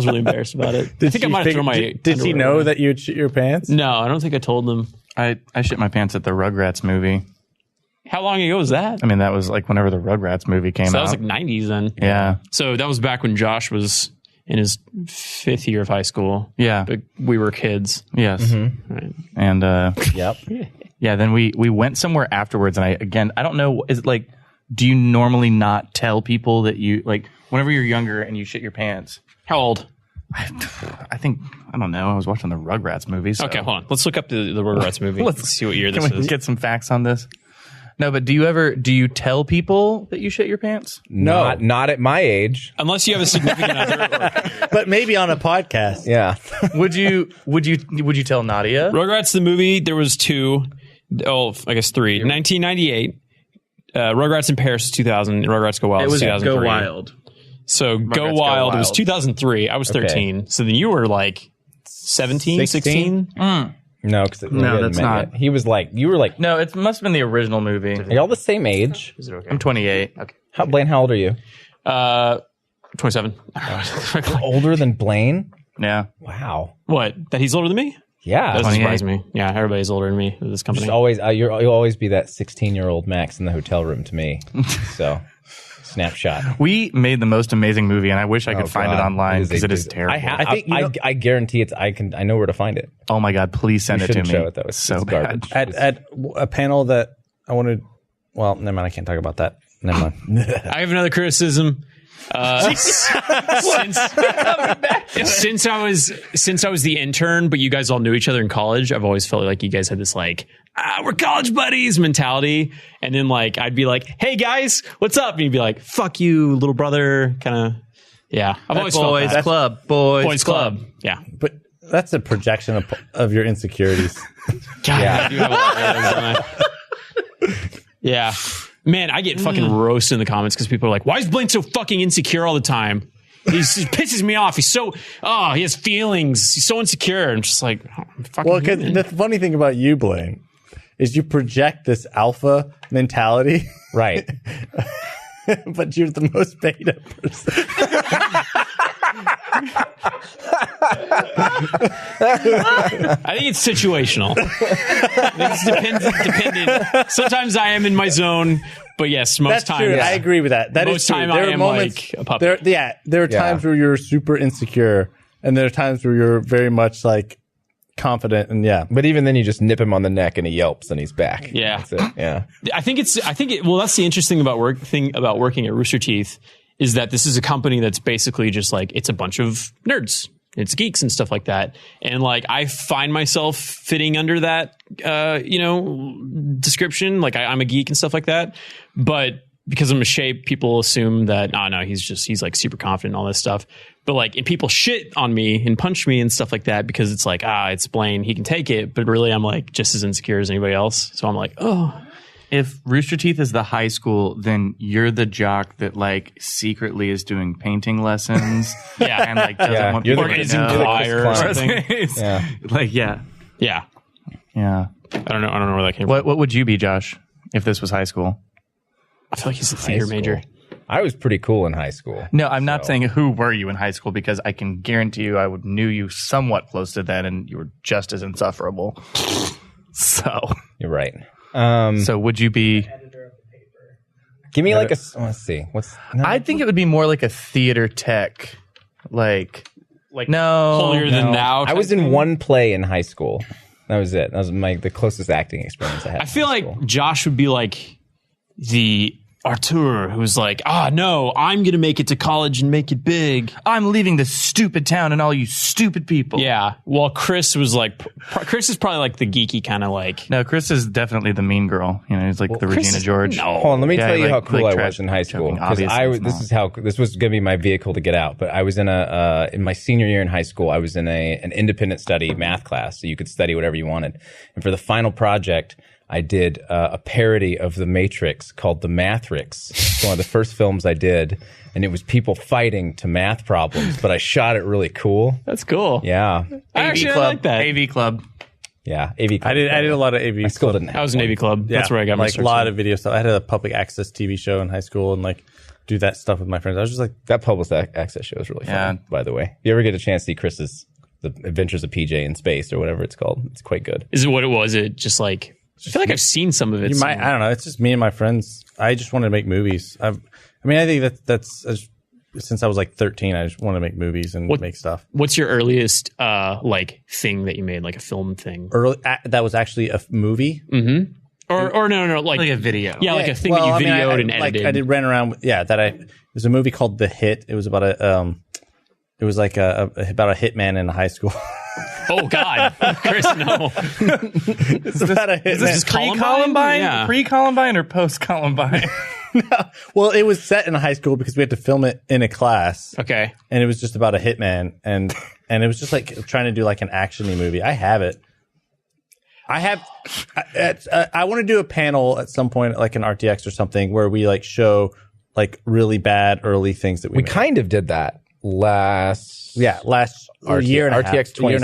really embarrassed about it. I think I might have thrown my Did she know that you'd shit your pants? No, I don't think I told them. I shit my pants at the Rugrats movie. How long ago was that? I mean, that was like whenever the Rugrats movie came So that out. was like 90s then. Yeah. So that was back when Josh was in his 5th year of high school. Yeah. But we were kids. Yes. Right. And Yep. yeah, then we went somewhere afterwards. And I don't know, is it like, do you normally not tell people that you, like, whenever you're younger and you shit your pants? How old? I think, I don't know. I was watching the Rugrats movie. So. Okay, hold on. Let's look up the Rugrats movie. Let's see what year this Can we is. get some facts on this? No, but do you tell people that you shit your pants? Not at my age. Unless you have a significant other. But maybe on a podcast. Yeah. Would you tell Nadia? Rugrats the movie, there was 2. Oh, I guess 3. 1998. Rugrats in Paris is 2000. Rugrats Go Wild It was 2003. Go Wild. So Go Go Wild, it was Wild. 2003. I was 13. So then you were like 17, 16? No, because that's not. He was like, you were like, No, it must have been the original movie. are y'all the same age? Is it okay? I'm 28. Blaine, how old are you? 27. Older than Blaine? Yeah. Wow. What? That he's older than me? Yeah. Doesn't 28. surprise me. Yeah, everybody's older than me in this company. Just always, you'll always be that 16-year-old Max in the hotel room to me. So, snapshot. We made the most amazing movie, and I wish I could find it God. online It because it is a- terrible. I guarantee it's. I know where to find it. Oh my God, please send it to me. Shouldn't show it though. It's so garbage. bad. At a panel that I wanted. Well, never mind. I can't talk about that. Never mind. I have another criticism. Since I was the intern, but you guys all knew each other in college, I've always felt like you guys had this like, we're college buddies mentality. And then like, I'd be like, hey guys, what's up? And you'd be like, fuck you, little brother. Kind of, yeah. I've always felt Boys that. Club. Boys Club. Yeah. But that's a projection of your insecurities. God, I do have a lot of those. Yeah. Man, I get fucking roasted in the comments because people are like, why is Blaine so fucking insecure all the time? He pisses me off. He's so, he has feelings. He's so insecure. I'm just like, fucking. Well, because the funny thing about you, Blaine, is you project this alpha mentality. Right. But you're the most beta person. I think it's situational. It dependent. Sometimes I am in my zone, but yes, most That's times. true. I agree with that. That is Most true. time There I are am moments, like a puppet. there are times where you're super insecure, and there are times where you're very much like confident, and yeah. But even then, you just nip him on the neck and he yelps and he's back. Yeah. That's it. Yeah. Well, that's the interesting about working at Rooster Teeth is that this is a company that's basically just like, it's a bunch of nerds. It's geeks and stuff like that. And like, I find myself fitting under that, description. Like I'm a geek and stuff like that. But because I'm a shape, people assume that, oh no, he's like super confident and all this stuff. But like, and people shit on me and punch me and stuff like that because it's like, it's Blaine, he can take it. But really I'm like just as insecure as anybody else. So I'm like, oh. If Rooster Teeth is the high school, then you're the jock that like secretly is doing painting lessons. Yeah. And like doesn't want You're people Or to is in know. choir or something. Yeah. Like, yeah. Yeah. Yeah. I don't know where that came What would you be, Josh, if this was high school? I feel like he's a theater High major. school. I was pretty cool in high school. No, I'm not saying who were you in high school because I can guarantee you I knew you somewhat close to that and you were just as insufferable. So You're right. would you be Give me like a. Let's see. I think it would be more like a theater tech, like no holier than thou. I was in one play in high school. That was it. That was the closest acting experience I had. I feel like Josh would be like the Artur, who's like, no, I'm going to make it to college and make it big. I'm leaving this stupid town and all you stupid people. Yeah. Well, Chris was like, Chris is probably like the geeky kind of like. No, Chris is definitely the mean girl. You know, he's like the Regina George. No. Hold on, let me tell you how cool I trash was in high school. talking. Because this was going to be my vehicle to get out. But I was in in my senior year in high school, I was in an independent study math class, so you could study whatever you wanted. And for the final project, I did a parody of The Matrix called The Mathrix. It's one of the first films I did, and it was people fighting to math problems, but I shot it really cool. That's cool. Yeah. I like that. AV Club. Yeah, AV Club. I did a lot of AV. I still didn't have I was an one. AV Club. Yeah, That's where I got my like a start. lot of video stuff. I had a public access TV show in high school and like do that stuff with my friends. I was just like, That public access show is really fun, Yeah. by the way. If you ever get a chance to see Chris's The Adventures of PJ in Space or whatever it's called, it's quite good. Is it what it was? It just like I feel like I've seen some of it. you might. I don't know. It's just me and my friends. I just wanted to make movies. I think that's since I was like 13. I just wanted to make movies and make stuff. What's your earliest like thing that you made, like a film thing? That was actually a movie. Or no, like Like a video. Yeah, like a thing that you videoed and edited. I did ran around. It was a movie called The Hit. It was about it was like about a hitman in high school. Oh God, Chris, no. It's about a hitman. Is this Columbine? pre-Columbine? Yeah. Pre-Columbine or post-Columbine? Well, it was set in high school because we had to film it in a class. Okay. And it was just about a hitman, and it was just like trying to do like an action-y movie. I have it. I want to do a panel at some point, like an RTX or something, where we like show like really bad early things that we made. kind of did that last year and a half. RTX Year and a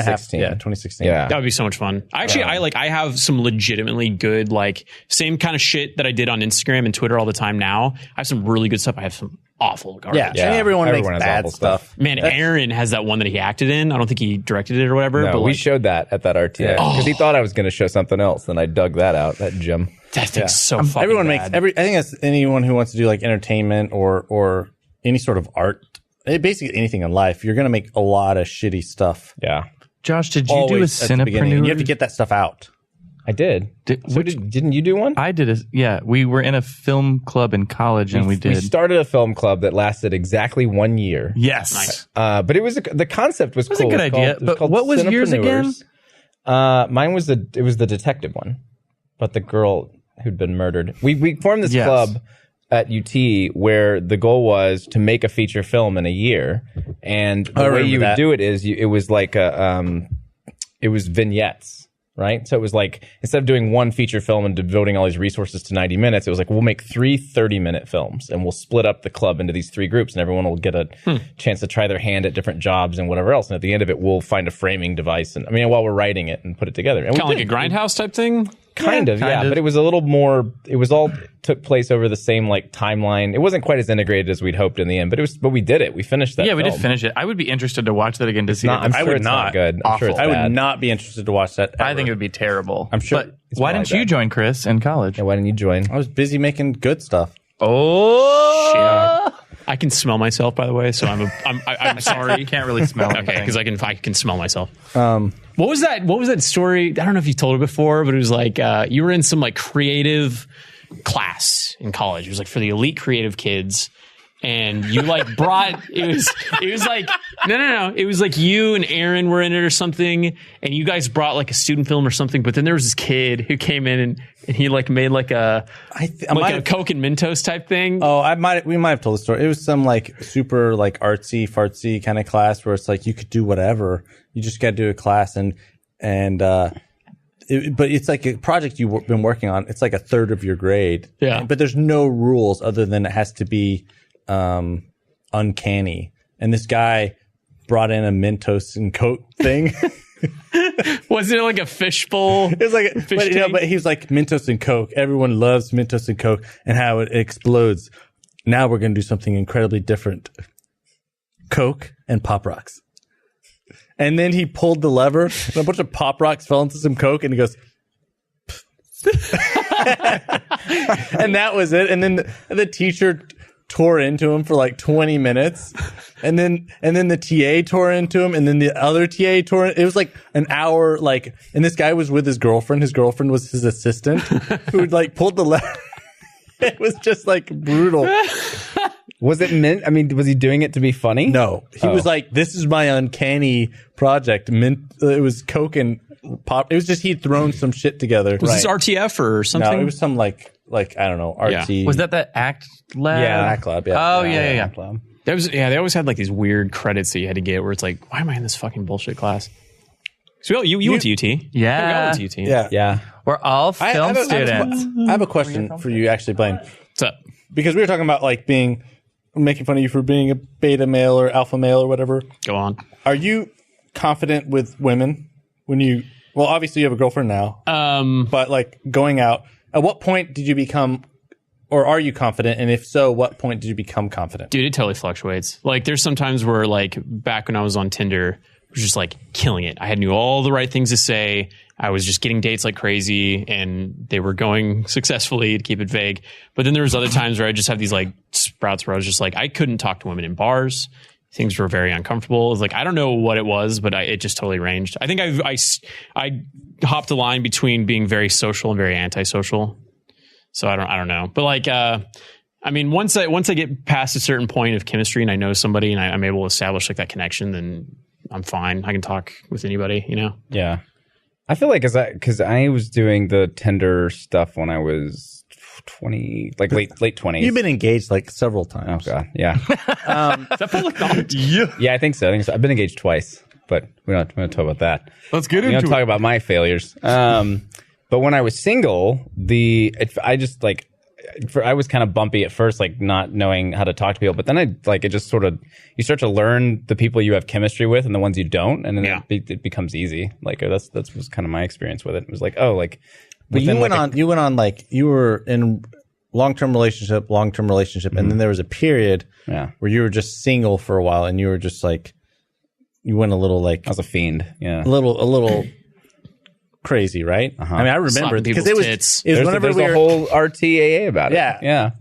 half. 2016. Yeah, 2016. Yeah. That would be so much fun. Actually, I have some legitimately good, like, same kind of shit that I did on Instagram and Twitter all the time now. I have some really good stuff. I have some awful garbage. Yeah, I mean, everyone makes has bad awful stuff. Man, Aaron has that one that he acted in. I don't think he directed it or whatever. No, but we like, showed that at that RTX because he thought I was going to show something else. Then I dug that out, that gem. that thing's so fucking Everyone bad. makes I think that's anyone who wants to do like entertainment or any sort of art. Basically anything in life, you're going to make a lot of shitty stuff. Yeah, Josh, did you Always do a at the beginning. And you have to cinepreneur? get that stuff out. I did. Didn't you do one? I did we were in a film club in college and we did. We started a film club that lasted exactly 1 year. Yes. Nice. But it was the concept was It was a cool. good It was idea, called- it was but called what was yours Cinepreneurs. Mine was it was the detective one, but the girl who'd been murdered. We formed this Yes. club at UT where the goal was to make a feature film in a year, and the way you would do it is it was like it was vignettes, right? So it was like instead of doing one feature film and devoting all these resources to 90 minutes, it was like we'll make 3 30-minute films and we'll split up the club into these 3 groups, and everyone will get a chance to try their hand at different jobs and whatever else. And at the end of it, we'll find a framing device, and while we're writing it and put it together. And Kind of like a Grindhouse type thing. Kind of. But it was a little more. It was all took place over the same like timeline. It wasn't quite as integrated as we'd hoped in the end, but we did it. We finished that. Yeah, we did film. finish it. I would be interested to watch that again to see Not, it. I'm sure I would it's not not. good. I'm sure it's I bad. would not be interested to watch that. I ever. think it would be terrible. I'm sure. But why didn't you bad. join Chris in college? Yeah, why didn't you join? I was busy making good stuff. Oh, I can smell myself, by the way, so I'm sorry. you can't really smell. Okay, because I can smell myself. Um, What was that story? I don't know if you told it before, but it was like you were in some like creative class in college. It was like for the elite creative kids, and you like brought it was like no. It was like you and Aaron were in it or something, and you guys brought like a student film or something. But then there was this kid who came in and he like made like a Coke and Mentos type thing. Oh, we might have told the story. It was some like super like artsy fartsy kind of class where it's like you could do whatever. You just got to do a class but it's like a project you've been working on. It's like a third of your grade. Yeah. But there's no rules other than it has to be uncanny. And this guy brought in a Mentos and Coke thing. Wasn't it like a fishbowl? It was like, but he was like Mentos and Coke. Everyone loves Mentos and Coke and how it explodes. Now we're going to do something incredibly different. Coke and Pop Rocks. And then he pulled the lever and a bunch of Pop Rocks fell into some Coke and he goes, And that was it. And then the teacher tore into him for like 20 minutes. And then the TA tore into him, and then the other TA tore. It was like an hour, like, and this guy was with his girlfriend. His girlfriend was his assistant who like pulled the lever. It was just like brutal. Was it meant? I mean, was he doing it to be funny? No, he was like, "This is my uncanny project." It was Coke and pop. It was just he'd thrown some shit together. Was this RTF or something? No, it was some like I don't know, artsy. Was that the ACT Lab? Yeah. Act Lab? Yeah. Oh, yeah. That was they always had like these weird credits that you had to get where it's like, why am I in this fucking bullshit class? So you went to UT. Yeah. We all went to UT. Yeah. We're all film students. I have a question for you, actually, Blaine. What's up? Because we were talking about like making fun of you for being a beta male or alpha male or whatever. Go on. Are you confident with women when you? Well, obviously you have a girlfriend now. But like going out, at what point did you become, or are you confident? And if so, what point did you become confident? Dude, it totally fluctuates. Like there's sometimes where like back when I was on Tinder, I was just like killing it. I knew all the right things to say. I was just getting dates like crazy and they were going successfully, to keep it vague. But then there was other times where I just have these like sprouts where I was just like, I couldn't talk to women in bars. Things were very uncomfortable. It was like, I don't know what it was, but it just totally ranged. I think I hopped a line between being very social and very antisocial. So I don't know. But like, I mean, once I get past a certain point of chemistry and I know somebody and I'm able to establish like that connection, then I'm fine. I can talk with anybody, you know? Yeah. I feel like because I was doing the Tinder stuff when I was 20, like late 20s. You've been engaged like several Oh times. god, yeah. Is that public knowledge? Yeah, I think so. I've been engaged twice, but we're not talk about that. Let's get We don't talk about my failures. But when I was single, I was kind of bumpy at first, like not knowing how to talk to people. But then it just sort of, you start to learn the people you have chemistry with and the ones you don't, and then it becomes easy. Like that was kind of my experience with it. It was like, oh, like. But you went on like you were in long-term relationship, and then there was a period where you were just single for a while, and you were just like, you went a little like I was a fiend. Yeah, a little crazy, right? I mean, I remember because it was whenever there's we a were whole RTAA about it. Yeah.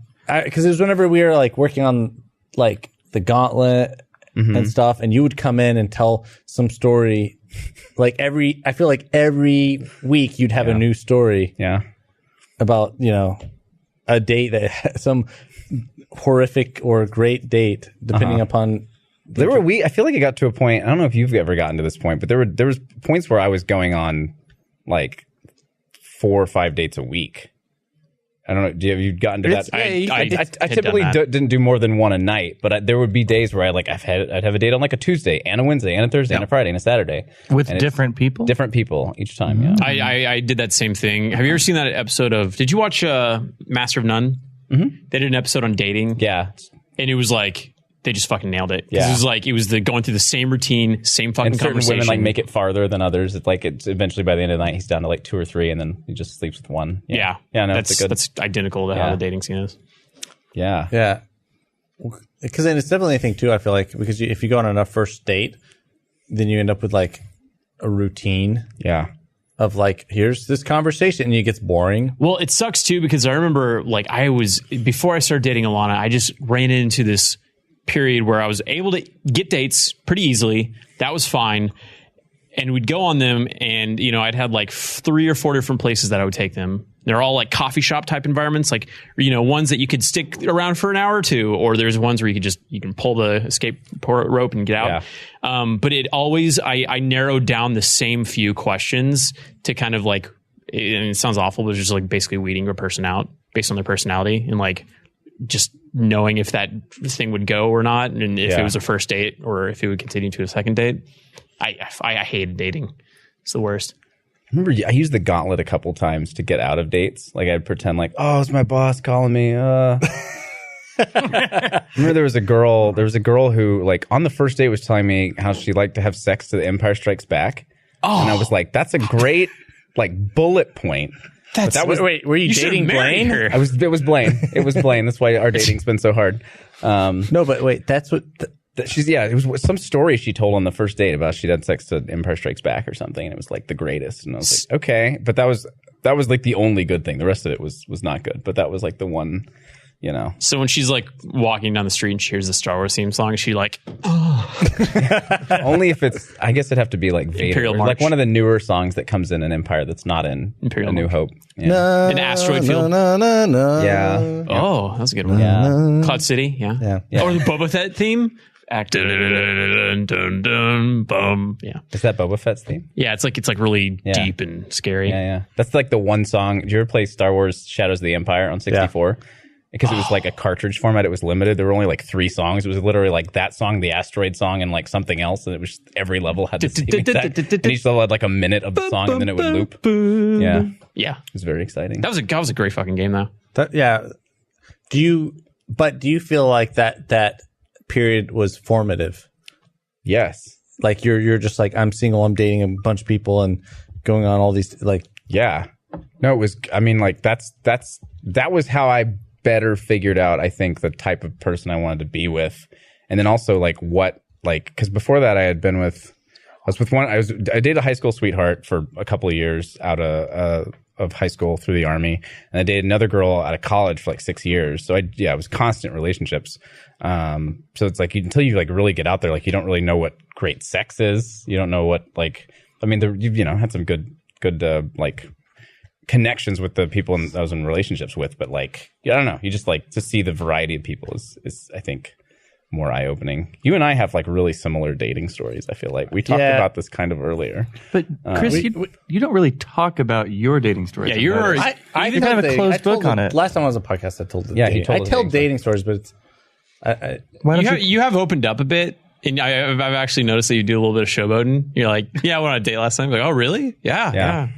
Because it was whenever we were like working on like the Gauntlet and stuff, and you would come in and tell some story. Like I feel like every week you'd have a new story. Yeah. About, a date that some horrific or great date, depending upon. I feel like it got to a point. I don't know if you've ever gotten to this point, but there was points where I was going on like 4 or 5 dates a week. I don't know. Have you gotten to that? I typically didn't do more than one a night, but there would be days where I'd have a date on like a Tuesday and a Wednesday and a Thursday and a Friday and a Saturday with different people. Different people each time. Yeah. I did that same thing. Have you ever seen that episode of? Did you watch Master of None? Mm-hmm. They did an episode on dating. Yeah, and it was like. They just fucking nailed it. Yeah. It was going through the same routine, same fucking and certain conversation. women like make it farther than others. It's eventually by the end of the night he's down to like 2 or 3, and then he just sleeps with one. Yeah. No, that's identical to how the dating scene is. Yeah. Yeah. Because it's definitely a thing too. I feel like because if you go on enough first date, then you end up with like a routine. Yeah. Of like, here's this conversation, and it gets boring. Well, it sucks too because I remember like before I started dating Alana, I just ran into this period where I was able to get dates pretty easily. That was fine. And we'd go on them and, I'd had like 3 or 4 different places that I would take them. They're all like coffee shop type environments, like, ones that you could stick around for an hour or two, or there's ones where you can pull the escape rope and get out. Yeah. But it always, I narrowed down the same few questions to kind of like, and it sounds awful, but it's just like basically weeding a person out based on their personality and like, just knowing if that thing would go or not, and if it was a first date or if it would continue to a second date. I hated dating. It's the worst. I remember I used the Gauntlet a couple times to get out of dates. Like I'd pretend like, oh, it's my boss calling me. Remember there was a girl who like on the first date was telling me how she liked to have sex to The Empire Strikes Back. Oh. And I was like, that's a great like bullet point. Wait, were you dating Blaine? It was Blaine. It was Blaine. That's why our dating's been so hard. No, but wait, that's what it was some story she told on the first date about she'd had sex to Empire Strikes Back or something, and it was like the greatest. And I was like, okay, but that was that was like the only good thing. The rest of it was not good, but that was like the one, you know. So when she's like walking down the street and she hears the Star Wars theme song, she like, only if it's, I guess it'd have to be like Vader, Imperial or March. like one of the newer songs that comes in Empire that's not in Imperial A New March. Hope. Yeah. An asteroid field. Yeah. Oh, that's a good one. Yeah. Cloud City, yeah. Yeah. Or the Boba Fett theme. Activated. Bum. Yeah. Is that Boba Fett's theme? Yeah, it's like really Yeah. deep and scary. Yeah. That's like the one song. Did you ever play Star Wars Shadows of the Empire on 64? Because it was like a cartridge format, it was limited. There were only like 3 songs. It was literally like that song, the asteroid song, and like something else. And it was every level had the same exact. And each level had like a minute of the song, and then it would loop. Yeah, Yeah. it was very exciting. That was a great fucking game though. Do you feel like that period was formative? Yes. Like you're just like, I'm single, I'm dating a bunch of people and going on all these like. Yeah. No, it was. I mean, like that was how I better figured out, I think, the type of person I wanted to be with, and then also like because before that I dated a high school sweetheart for a couple of years out of high school through the Army, and I dated another girl out of college for like 6 years. So it was constant relationships. So it's like until you like really get out there, like you don't really know what great sex is. You don't know what like. I mean, you've had some good like connections with the people I was in relationships with, but like, I don't know. You just like to see the variety of people is I think more eye opening. You and I have like really similar dating stories. I feel like we talked about this kind of earlier. But Chris, you don't really talk about your dating stories. Yeah, you're. I even have a closed book on it. Last time I was on a podcast, I told he I told tell us dating stories, but it's Why don't You have opened up a bit, and I've actually noticed that you do a little bit of showboating. You're like, yeah, I went on a date last time. Like, oh, really? Yeah.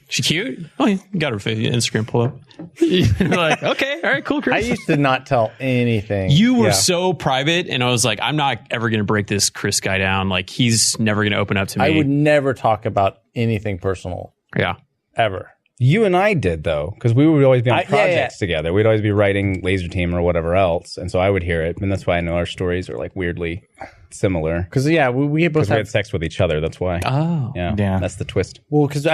She cute? Oh, yeah. Got her Instagram pull up. You're like, okay, all right, cool, Chris. I used to not tell anything. You were so private, and I was like, I'm not ever going to break this Chris guy down. Like, he's never going to open up to me. I would never talk about anything personal. Yeah. Ever. You and I did though, because we would always be on projects together. We'd always be writing Laser Team or whatever else, and so I would hear it, and that's why I know our stories are like weirdly similar. Because we both We had sex with each other. That's why. Oh. Yeah. That's the twist. Well, because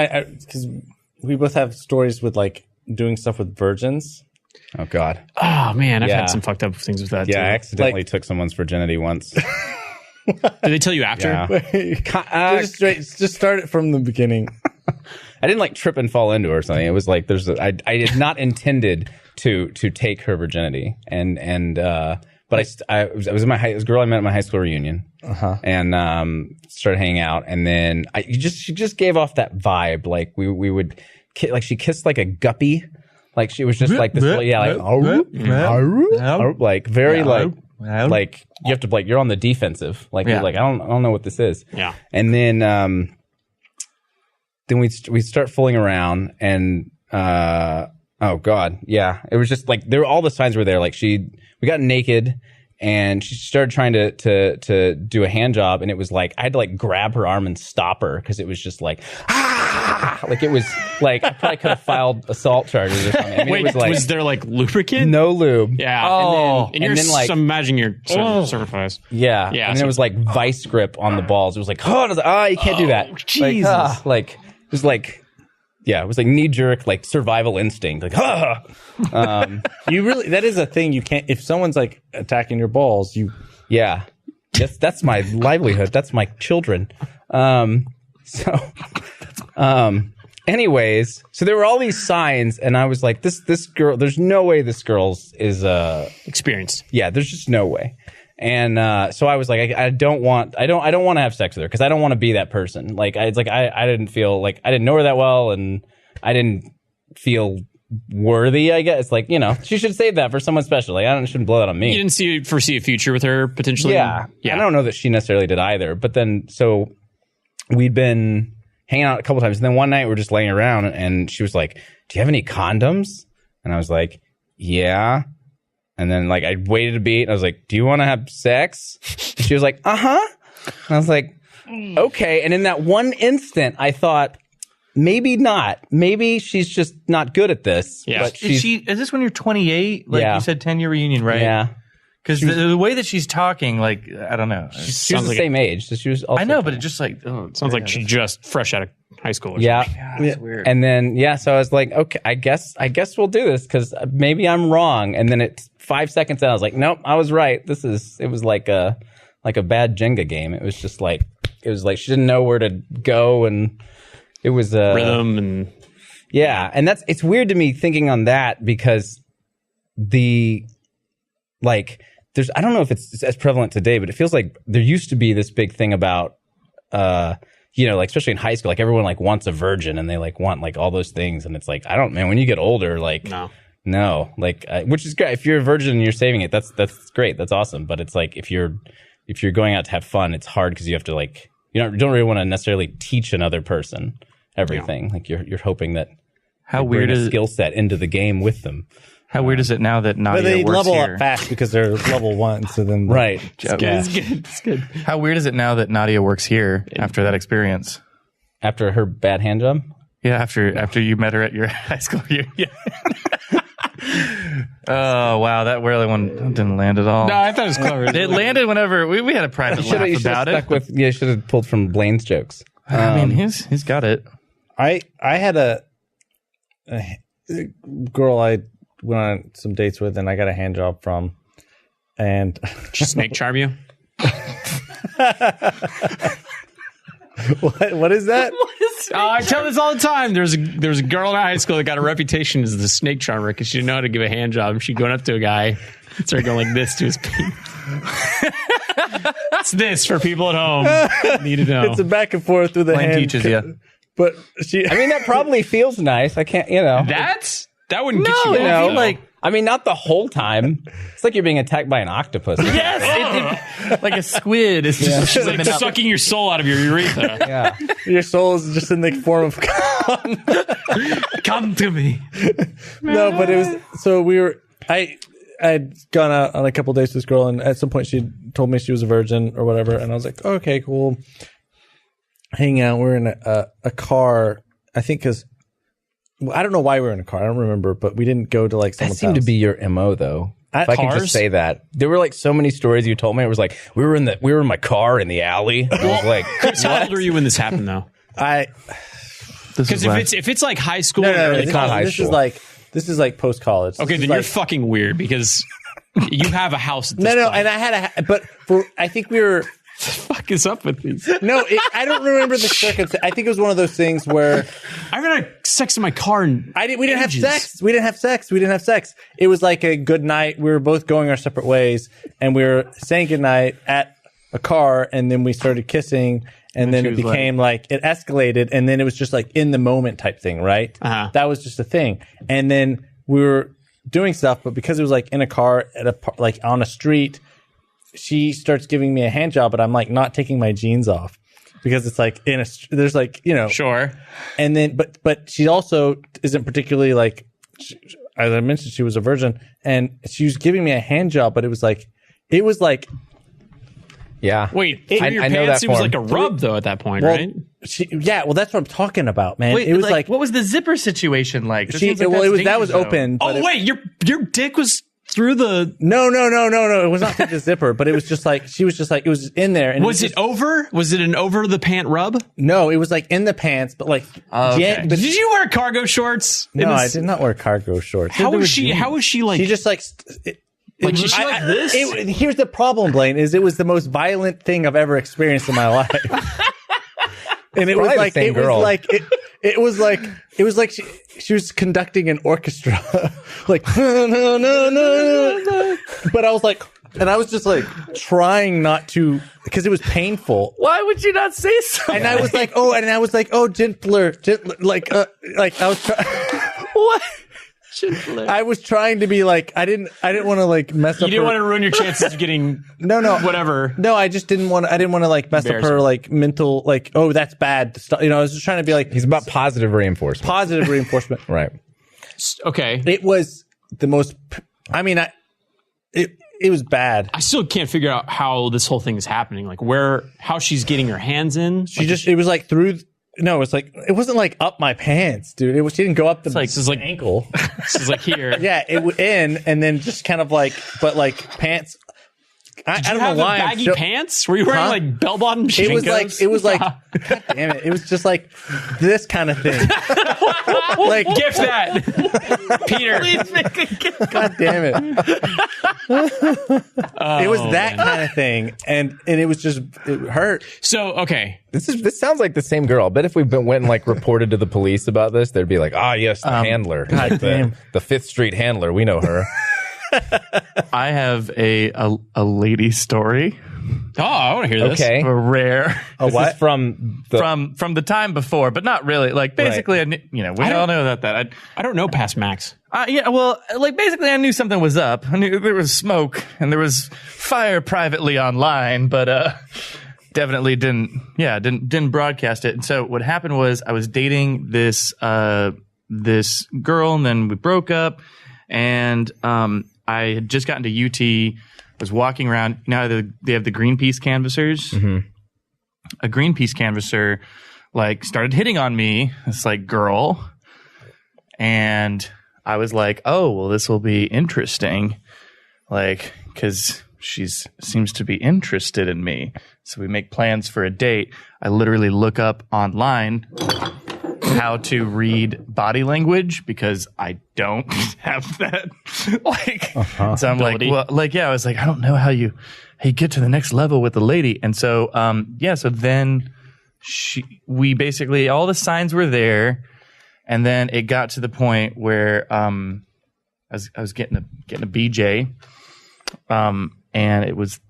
we both have stories with like doing stuff with virgins. Oh God. Oh, man, I've Yeah. had some fucked up things with that, Yeah, I too. accidentally took someone's virginity once. Did they tell you after? Yeah. Just start it from the beginning. I didn't like trip and fall into her or something. It was like I had not intended to take her virginity, but I was in it was a girl I met at my high school reunion, and started hanging out, and then she just gave off that vibe, like we would like she kissed like a guppy, like she was just like this, like very like you have to like you're on the defensive, like you're like I don't know what this is, and then we start fooling around, and oh God, yeah, it was just like all the signs were there. Like we got naked, and she started trying to do a hand job, and it was like I had to like grab her arm and stop her because it was just like like it was like I probably could have filed assault charges or something. I mean, Wait, it was like was there like lubricant? no lube. Yeah. Oh, and you're then like imagine you're certified. yeah, Yeah, and then so- it was like vice grip on the balls. It was like you can't do that. Jesus. Like it was like. Yeah, it was like knee jerk, like survival instinct. Like, That is a thing you can't, if someone's like attacking your balls, yeah, that's my livelihood. That's my children. Anyways, so there were all these signs, and I was like, this girl, there's no way this girl's is Experienced. yeah, there's just no way. And so I was like, I don't want to have sex with her because I don't want to be that person. Like I didn't feel like I didn't know her that well, and I didn't feel worthy. I guess like she should save that for someone special. Like shouldn't blow that on me. You didn't foresee a future with her potentially. Yeah. I don't know that she necessarily did either. But then so we'd been hanging out a couple times, and then one night we're just laying around, and she was like, "Do you have any condoms?" And I was like, "Yeah." And then, like, I waited a beat. And I was like, "Do you want to have sex?" And she was like, "Uh-huh." And I was like, "Okay." And in that one instant, I thought, maybe not. Maybe she's just not good at this. Yeah. But Is this when you're 28? Like you said, 10-year reunion, right? Yeah. Because the way that she's talking, like, I don't know. She was the same age. So she was also I know, but it just like, oh, Sounds like she's just fresh out of high school. Or Yeah. something. That's weird. And then, so I was like, okay, I guess we'll do this because maybe I'm wrong. And then it's 5 seconds out. I was like, nope, I was right. It was like a bad Jenga game. It was just like, she didn't know where to go. And it was Rhythm and yeah. And it's weird to me thinking on that because I don't know if it's as prevalent today, but it feels like there used to be this big thing about, like especially in high school, like everyone like wants a virgin and they like want like all those things. And it's like, man, when you get older, like, no, like, which is great. If you're a virgin and you're saving it, that's great. That's awesome. But it's like, if you're going out to have fun, it's hard because you have to like, you don't really want to necessarily teach another person everything. Like you're hoping that How you weird bring a is skill set into the game with them. How weird is it now that Nadia But they works level here? up fast because they're level 1. So then, Right. it's good. How weird is it now that Nadia works here after that experience? After her bad hand job? Yeah, after you met her at your high school reunion. Oh wow, that really one didn't land at all. No, I thought it was clever. It landed whenever we had a private laugh about it. You should have pulled from Blaine's jokes. I mean, he's got it. I had a girl I went on some dates with, and I got a hand job from, and Snake charm you. what is that? I tell this all the time. There was a girl in high school that got a reputation as the snake charmer because she didn't know how to give a hand job. And she'd go up to a guy, started going like this to his penis. It's this for people at home. Need to know. It's a back and forth with the Blaine hand. teaches you. But she, I mean, that probably feels nice. I can't, That wouldn't get you off, though. I mean, not the whole time. It's like you're being attacked by an octopus. Yes, like a squid. It's just She's like sucking your soul out of your urethra. Yeah. your soul is just in the form of Come to me. no, but it was so we were. I'd gone out on a couple dates with this girl, and at some point she told me she was a virgin or whatever, and I was like, okay, cool. Hanging out, we're in a car. I think because I don't know why we were in a car. I don't remember, but we didn't go to like That someone's seemed to house. be your MO, though. If I could Cars? just say that. There were like so many stories you told me. It was like, we were in my car in the alley. I was like, Chris, how old were you when this happened, though? Because if it's like high school, No, or early this, not high this school. this is like post college. okay, then you're fucking weird because you have a house. At this no, point. and I had I think we were. fuck is up with these? No, I don't remember the circumstance. I think it was one of those things where I haven't had sex in my car and we didn't have sex. We didn't have sex. It was like a good night. We were both going our separate ways, and we were saying good night at a car, and then we started kissing, and then it became like it escalated, and then it was just like in the moment type thing, right? Uh-huh. That was just a thing, and then we were doing stuff, but because it was like in a car at like on a street. She starts giving me a hand job, but I'm like not taking my jeans off because it's like there's like, Sure. And then, but she also isn't particularly like, as I mentioned, she was a virgin and she was giving me a hand job, but it was like, yeah. Wait, through your I know pants, that it was form. like a rub though at that point, well, right? well, that's what I'm talking about, man. Wait, it was like what was the zipper situation like? This seems like well, that's that was danger zone. open. But Oh wait, your dick was through the. No. It was not through the zipper, but it was just like, she was just like, it was in there. And Was it over? Was it an over the pant rub? No, it was like in the pants, but like, okay. but Did you wear cargo shorts? no, I did not wear cargo shorts. How There was were she? jeans. How was she like? She just like. Like, is she like this? Here's the problem, Blaine. Is it was the most violent thing I've ever experienced in my life, and it was probably like the same girl. it was like she was conducting an orchestra, like no. But I was like, and I was just like trying not to because it was painful. Why would you not say so? And I was like, gentler, like I was. What? I was trying to be like I didn't want to like mess up. You didn't her. want to ruin your chances of getting No, whatever. No, I just didn't want. I didn't want to like mess up her Embarrassing. like mental like. Oh, that's bad stuff. I was just trying to be like He's about positive reinforcement. positive reinforcement. Right. Okay, It was the most. I mean, it was bad. I still can't figure out how this whole thing is happening. Like how she's getting her hands in. She just. It was like through. No, it's like it wasn't like up my pants, dude. It was. She didn't go up the like- this is like- ankle. This is like here. Yeah, it in and then just kind of like, but like pants. I Did don't you know have why. baggy pants? Were you wearing like bell bottom It was like, God damn it. It was just like this kind of thing. Like, gift that, Peter. Please make a gift. God damn it. It was that kind of thing. And it was just, it hurt. So okay, This sounds like the same girl. I bet if we went and like reported to the police about this, they'd be like, yes, the handler. God damn. The 5th Street handler. We know her. I have a lady story. oh, I want to hear this. Okay. A rare This is from the... from the time before, but not really. Like basically, we all know that. I don't know past Max. Yeah, well, like basically, I knew something was up. I knew there was smoke and there was fire privately online, but definitely didn't broadcast it. And so what happened was I was dating this girl, and then we broke up, and I had just gotten to UT. Was walking around. Now they have the Greenpeace canvassers. Mm-hmm. A Greenpeace canvasser like started hitting on me. This like girl, and I was like, "Oh, well, this will be interesting," like because she seems to be interested in me. So we make plans for a date. I literally look up online how to read body language because I don't have that. So I'm ability. I was like, I don't know how you get to the next level with the lady. And so, so then we basically, all the signs were there. And then it got to the point where, I was getting a BJ. And it was,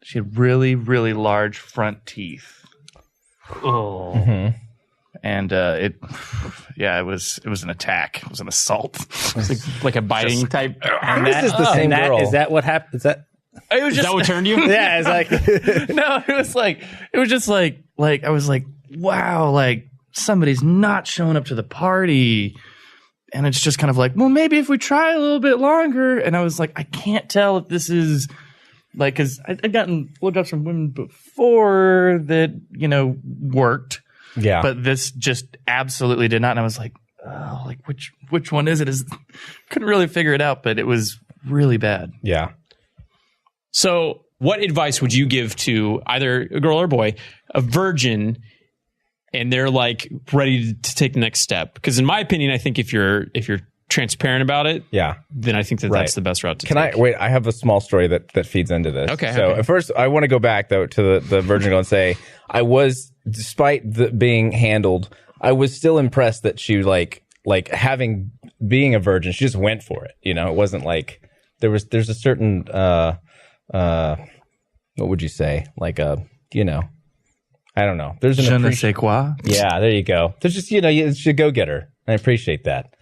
she had really, really large front teeth. Oh, Mm-hmm. And it was an attack. It was an assault. it's like a biting type. And This is the same girl. Is that what happened? Is that? It was Is that what turned you? Yeah, it's like. no. It was just like I was like, wow, like somebody's not showing up to the party, and it's just kind of like, well, maybe if we try a little bit longer. And I was like, I can't tell if this is like because I'd gotten blowjobs from women before that worked. Yeah. But this just absolutely did not. And I was like, oh, like which one is it? Couldn't really figure it out, but it was really bad. Yeah. So, what advice would you give to either a girl or boy, a virgin, and they're like ready to take the next step? Because in my opinion, I think if you're transparent about it, Yeah. then I think that's the best route to Can take. I wait? I have a small story that feeds into this. Okay, So okay. at first, I want to go back though to the virgin girl and say I was, despite being handled, I was still impressed that she being a virgin, she just went for it. It wasn't like there's a certain what would you say? Like I don't know. There's an Je ne sais quoi. Yeah, there you go. There's just it's a go getter. I appreciate that.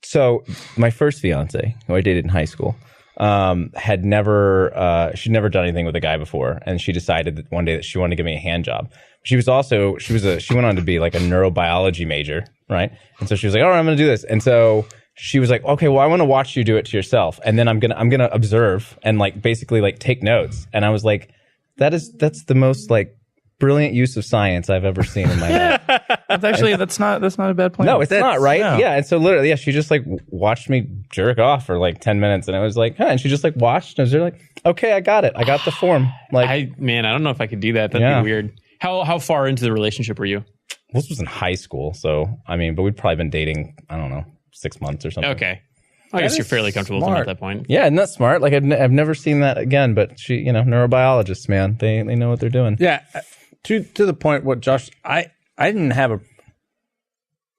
So my first fiance, who I dated in high school, she'd never done anything with a guy before, and she decided that one day that she wanted to give me a hand job. She went on to be like a neurobiology major, right? And so she was like, "All right, I'm going to do this." And so she was like, "Okay, well, I want to watch you do it to yourself, and then I'm gonna observe and like basically like take notes." And I was like, "That's the most like brilliant use of science I've ever seen in my life." That's not a bad plan. No, it's not, right? No. Yeah. And so literally, she just like watched me jerk off for like 10 minutes. And I was like, and she just like watched and I was like, okay, I got it. I got the form. Like, I don't know if I could do that. That'd Yeah. be weird. How far into the relationship were you? this was in high school. So, but we'd probably been dating, I don't know, 6 months or something. Okay. I guess you're fairly comfortable with them at that point. Yeah. Isn't that smart? Like I've never seen that again, but she, neurobiologists, man, they know what they're doing. Yeah, to the point. What Josh, I didn't have a.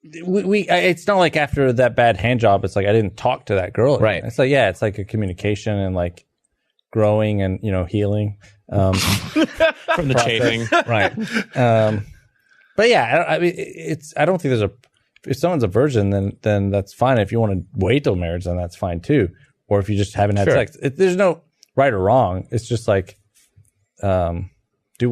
It's not like after that bad hand job, it's like I didn't talk to that girl. Right. It's like it's like a communication and like growing and healing From the chafing. Right. But yeah, I don't think if someone's a virgin, then that's fine. If you want to wait till marriage, then that's fine too. Or if you just haven't had Sure. sex, there's no right or wrong. It's just like, do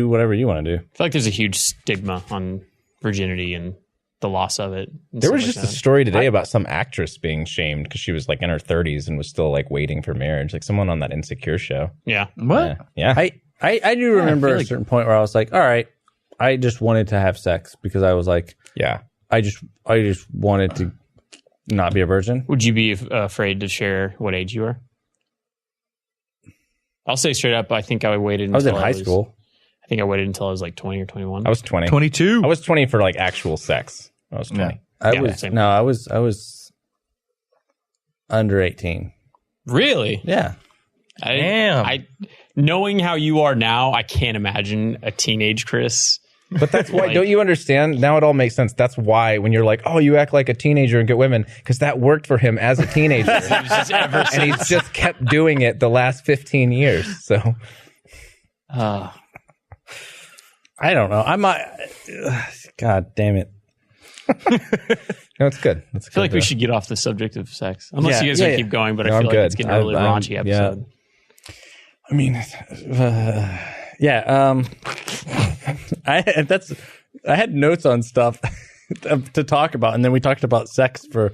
whatever you want to do. I feel like there's a huge stigma on virginity and the loss of it. and There stuff was like just a that. story today about some actress being shamed because she was like in her 30s and was still like waiting for marriage, like someone on that Insecure show. Yeah. What? Yeah. I do remember a certain point where I was like, all right, I just wanted to have sex because I was like, Yeah. I just wanted to not be a virgin. Would you be afraid to share what age you were? I'll say straight up, I think I waited until I was in high school. I think I waited until I was like 20 or 21. I was 20. 22. I was 20 for like actual sex. I was 20. I was under 18. Really? Yeah. I knowing how you are now, I can't imagine a teenage Chris. But that's why, don't you understand? Now it all makes sense. That's why when you're like, oh, you act like a teenager and get women, because that worked for him as a teenager. And he's just kept doing it the last 15 years. So, I don't know. God damn it. No, it's good. I feel like we should get off the subject of sex. Unless you guys want to keep going, but I feel like it's getting a really raunchy episode. I mean, I had notes on stuff to talk about, and then we talked about sex for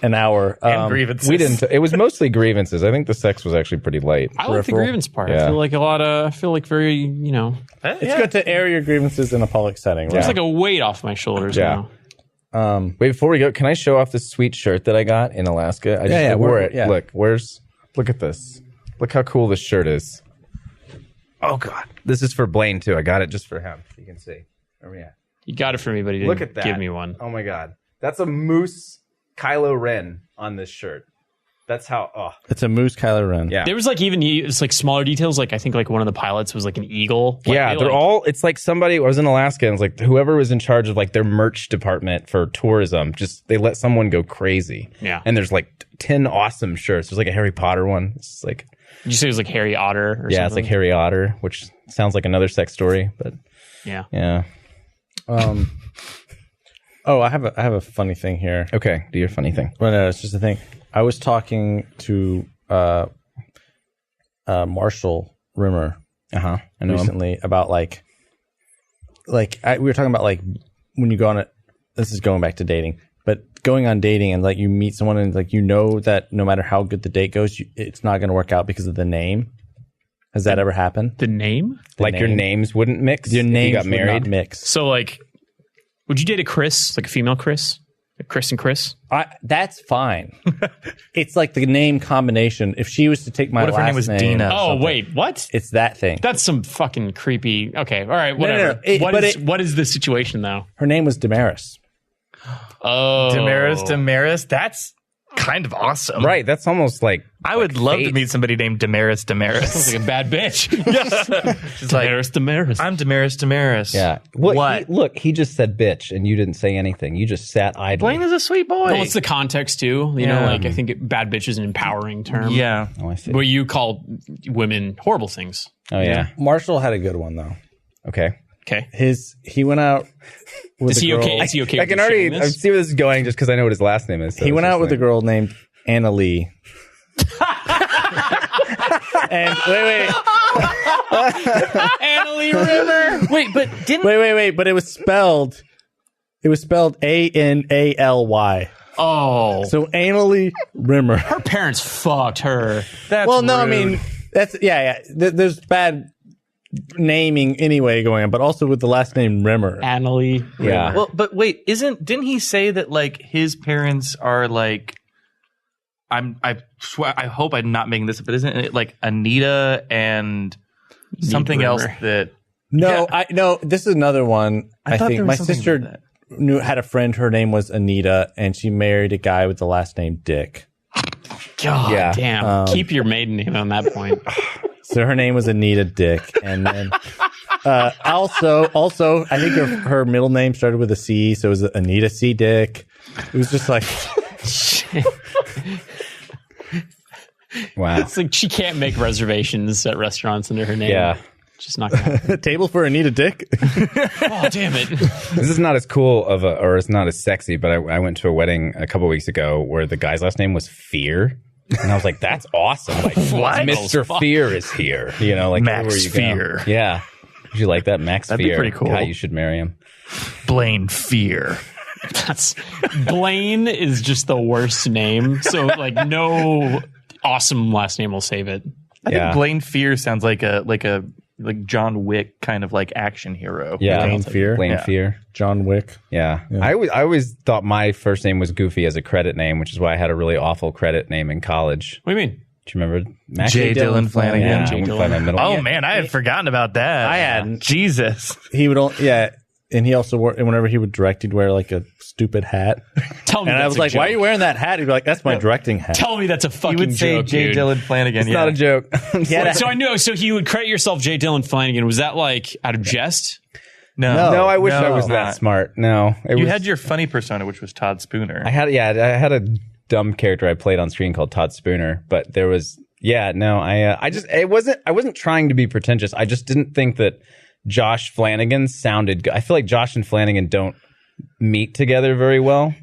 an hour. And grievances. We didn't. It was mostly grievances. I think the sex was actually pretty light. I like the grievance part. Yeah. I feel like very, it's good to air your grievances in a public setting. there's like a weight off my shoulders now. Wait, before we go, can I show off this sweet shirt that I got in Alaska? I wore it. Yeah. Look at this. Look how cool this shirt is. Oh God, this is for Blaine too. I got it just for him. You can see. Where we at? You got it for me, but he didn't Look at that. give me one. Oh my God, that's a moose Kylo Ren on this shirt. That's how. Oh, it's a moose Kylo Ren. yeah. There was it's like smaller details. Like I think like one of the pilots was like an eagle. Like, Yeah, they're all. It's like somebody. I was in Alaska, and it's like whoever was in charge of like their merch department for tourism. Just they let someone go crazy. Yeah. And there's like 10 awesome shirts. There's like a Harry Potter one. It's like Did you say it was like Harry Otter or something? it's like Harry Otter, which sounds like another sex story, but Yeah. Oh, I have a funny thing here. Okay, do your funny thing. Well, no, it's just a thing. I was talking to Marshall Rimmer I know him. recently about we were talking about like when you go on it. This is going back to dating, but going on dating and like you meet someone and like that no matter how good the date goes, it's not going to work out because of the name. Has that ever happened? The name? Your names wouldn't mix. Your names if you got married. would not mix. So like, would you date a Chris, like a female Chris? Like Chris and Chris? That's fine. It's like the name combination. If she was to take my What if last her name was Dina? Oh, wait, what? It's that thing. That's some fucking creepy. Okay, all right, whatever. What is the situation though? Her name was Damaris. Oh, Damaris. That's kind of awesome. Right, that's almost like I would love fate. to meet somebody named Damaris. Sounds like a bad bitch. She's like, Damaris. I'm Damaris. Yeah. What? He just said bitch, and you didn't say anything. You just sat idly. Blaine is a sweet boy. Well, it's the context too. You know, like I think bad bitch is an empowering term. Yeah. Oh, I see. Where you call women horrible things. Oh, yeah. Marshall had a good one though. Okay. Okay. He went out with Is a he girl. okay? Is he okay? I can already I see where this is going just because I know what his last name is. So He went out with a girl named Anna Lee. And wait. Anna Lee River. Wait, but didn't Wait, but it was spelled Anally. Oh, So Anna Lee Rimmer. her parents fucked her. that's Well, no, I rude. mean that's There's bad naming anyway going on, but also with the last name Rimmer. Anna Lee. Yeah. Well, but wait, didn't he say that like his parents are like I swear I hope I'm not making this up, but isn't it like Anita and something else Rimmer. that No, this is another one. I thought think there was my something sister like that. had a friend. Her name was Anita, and she married a guy with the last name Dick. God Yeah. damn. Keep your maiden name on that point. So her name was Anita Dick, and then also I think her middle name started with a C, so it was Anita C Dick. It was just like Wow. It's like she can't make reservations at restaurants under her name. Yeah. Just not gonna happen. table for Anita Dick. Oh, damn it. This is not as cool or it's not as sexy, but I went to a wedding a couple weeks ago where the guy's last name was Fear. And I was like, that's awesome. Like, What? Mr. Fear is here. You know, like Max everywhere you Fear. go. Yeah. Would you like that? Max That'd be Fear. pretty cool. God, you should marry him. Blaine Fear. That's Blaine is just the worst name. So like no awesome last name will save it. I Yeah. think Blaine Fear sounds like a John Wick kind of like action hero. Yeah. Blaine Fear. Blaine Yeah. Fear. John Wick. Yeah. I always thought my first name was Goofy as a credit name, which is why I had a really awful credit name in college. What do you mean? Do you remember J. Dillon Flanagan? Yeah, J. J. Dillon. Flanagan. Oh man, I had forgotten about that. I hadn't. Jesus. He would only, and he also wore, and whenever he would direct, he'd wear like a stupid hat. Tell me And I that's was a like, joke. "Why are you wearing that hat?" He'd be like, "That's my directing hat." Tell me that's a fucking You would say joke, J. dude. Dillon Flanagan. It's not a joke. So I know. So he would credit yourself J. Dillon Flanagan. Was that like out of jest? No. No, I wish I was No. that smart. No, it You was, had your funny persona, which was Todd Spooner. I had a dumb character I played on screen called Todd Spooner, but there was I wasn't trying to be pretentious. I just didn't think that Josh Flanagan sounded good. I feel like Josh and Flanagan don't meet together very well.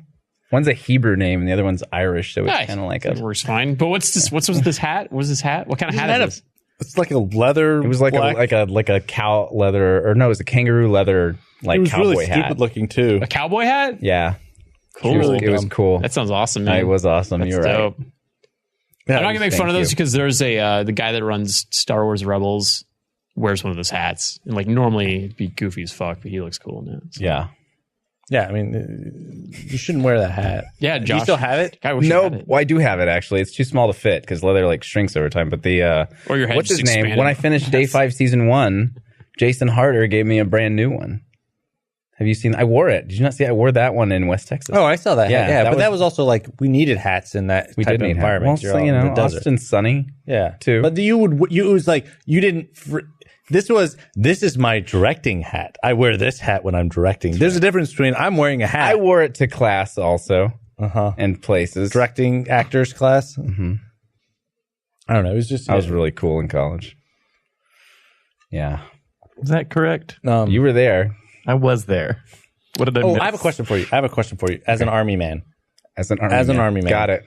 One's a Hebrew name and the other one's Irish, so it's Nice. kind of like That works fine. But what's this? What's with this hat? What is this hat? What kind of hat is this? It's like a leather. it was like black. a cow leather, or no, it was a kangaroo leather like It was cowboy really hat. stupid looking too. A cowboy hat? Yeah, Cool. It was cool. That sounds awesome, man. It was awesome. You're right. Dope. Yeah, I'm not gonna make fun of thank those you. because there's the guy that runs Star Wars Rebels wears one of those hats, and like normally it'd be goofy as fuck, but he looks cool in it. So. Yeah. Yeah, I mean, you shouldn't wear that hat. Yeah, Do Josh. you still have it? I wish you No, had it. well, I do have it actually. It's too small to fit because leather like shrinks over time. But the Or your head what's his just name? expanded. When I finished day 5, season 1, Jason Harder gave me a brand new one. Have you seen? I wore it. Did you not see? I wore that one in West Texas. Oh, I saw that. Yeah, hat. Yeah, that but was- that was also like we needed hats in that we type did of need environment. Well, You're so, all you in know, the desert. Austin's sunny. Yeah, too. But it was like you didn't. This is my directing hat. I wear this hat when I'm directing. There's a difference between I'm wearing a hat. I wore it to class also uh-huh. and places. Directing actors class. Mm-hmm. I don't know. It was just I was really cool in college. Yeah, Is that correct? you were there I was there. What did I miss? I have a question for you. As an army man. as an army man. Got it.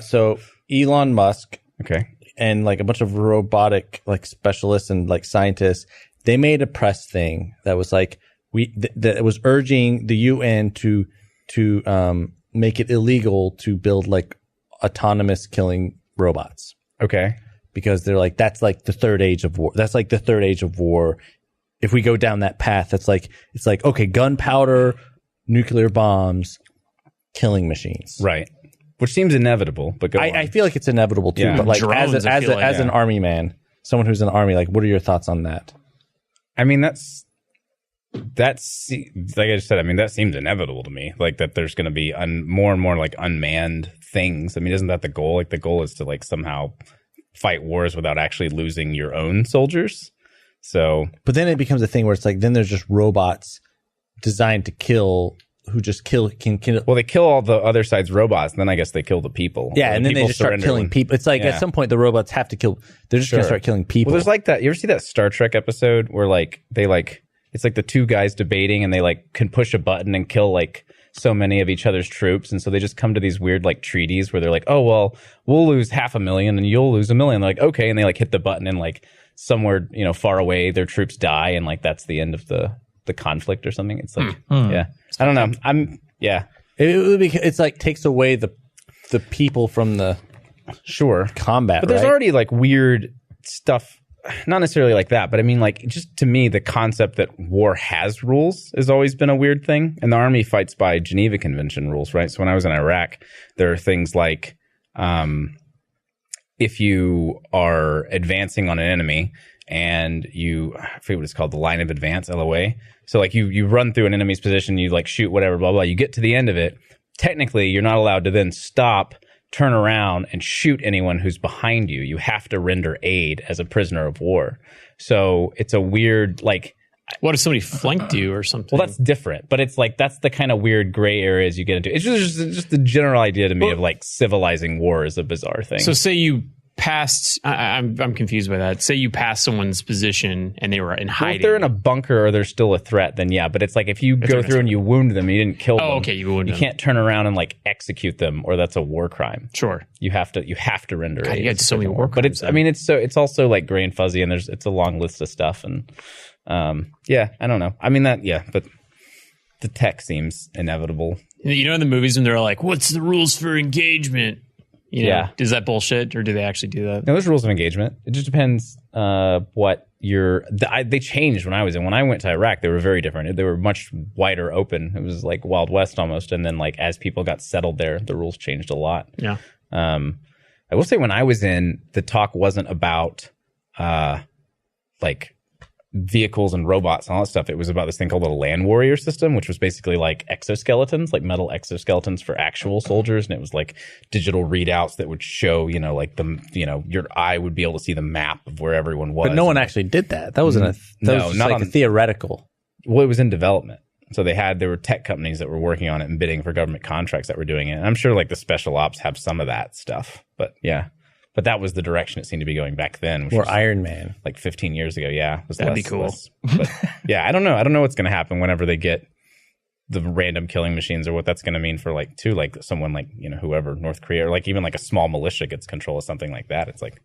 So Elon Musk Okay. and like a bunch of robotic like specialists and like scientists, they made a press thing that was like that was urging the UN to make it illegal to build like autonomous killing robots Okay. because they're like that's like the third age of war. That's like the third age of war. If we go down that path, it's like okay, gunpowder, nuclear bombs, killing machines. Right. Which seems inevitable, but go on. I feel like it's inevitable too, Yeah. but like Drones, I feel like, as an army man, someone who's in the army, like, what are your thoughts on that? I mean, that's like I just said. I mean, that seems inevitable to me. Like that, there's going to be more and more like unmanned things. I mean, isn't that the goal? Like the goal is to like somehow fight wars without actually losing your own soldiers. So, But then it becomes a thing where it's like then there's just robots designed to kill who just can kill. well, they kill all the other side's robots, and then I guess they kill the people. Yeah, Or and the then they people just start surrender killing when- people. It's like Yeah. at some point the robots have to kill. They're just gonna Sure. start killing people. Well, there's like that. You ever see that Star Trek episode where like they like it's like the two guys debating and they like can push a button and kill like so many of each other's troops, and so they just come to these weird like treaties where they're like, oh well, we'll lose 500,000 and you'll lose 1,000,000. They're like, okay, and they like hit the button and like somewhere far away their troops die and like that's the end of the conflict or something. It's like yeah, I don't know. it would be. It's like takes away the people from the Sure. combat. But there's right? already like weird stuff, not necessarily like that, but I mean, like, just to me, the concept that war has rules has always been a weird thing. And the army fights by Geneva Convention rules, right? So when I was in Iraq, there are things like if you are advancing on an enemy and I forget what it's called, the line of advance, LOA. So like you run through an enemy's position, you like shoot whatever, blah, blah. You get to the end of it. Technically, you're not allowed to then stop, turn around and shoot anyone who's behind you. You have to render aid as a prisoner of war. So it's a weird, like, What if somebody flanked you or something? well, that's different, but it's like, that's the kind of weird gray areas you get into. It's just the general idea to me of like civilizing war is a bizarre thing. So say you passed. I'm confused by that. Say you passed someone's position and they were in Well, hiding. if they're in a bunker or they're still a threat, then yeah. But it's like if you go through and you wound them, you didn't kill them. Oh, okay, you wound them. You can't turn around and like execute them, or that's a war crime. Sure. You have to render God, aid. you had so many war But crimes it's, I mean, it's also like gray and fuzzy, and it's a long list of stuff, and yeah, I don't know. I mean but the tech seems inevitable. You know, in the movies when they're like, "What's the rules for engagement?" You know, Yeah. Is that bullshit, or do they actually do that? No, there's rules of engagement. It just depends what they changed when I was in. When I went to Iraq, they were very different. They were much wider open. It was like Wild West almost. And then like as people got settled there, the rules changed a lot. Yeah. I will say when I was in, the talk wasn't about like vehicles and robots and all that stuff. It was about this thing called a land warrior system, which was basically like exoskeletons, like metal exoskeletons for actual soldiers. And it was like digital readouts that would show, like your eye would be able to see the map of where everyone was. But no one actually did that. That wasn't a theoretical. Well, it was in development. So there were tech companies that were working on it and bidding for government contracts that were doing it. And I'm sure like the special ops have some of that stuff, but yeah. But that was the direction it seemed to be going back then. Or Iron Man. Like 15 years ago, yeah. That'd be cool. But yeah, I don't know. I don't know what's going to happen whenever they get the random killing machines or what that's going to mean for like someone like, whoever, North Korea, or like even like a small militia gets control of something like that. It's like,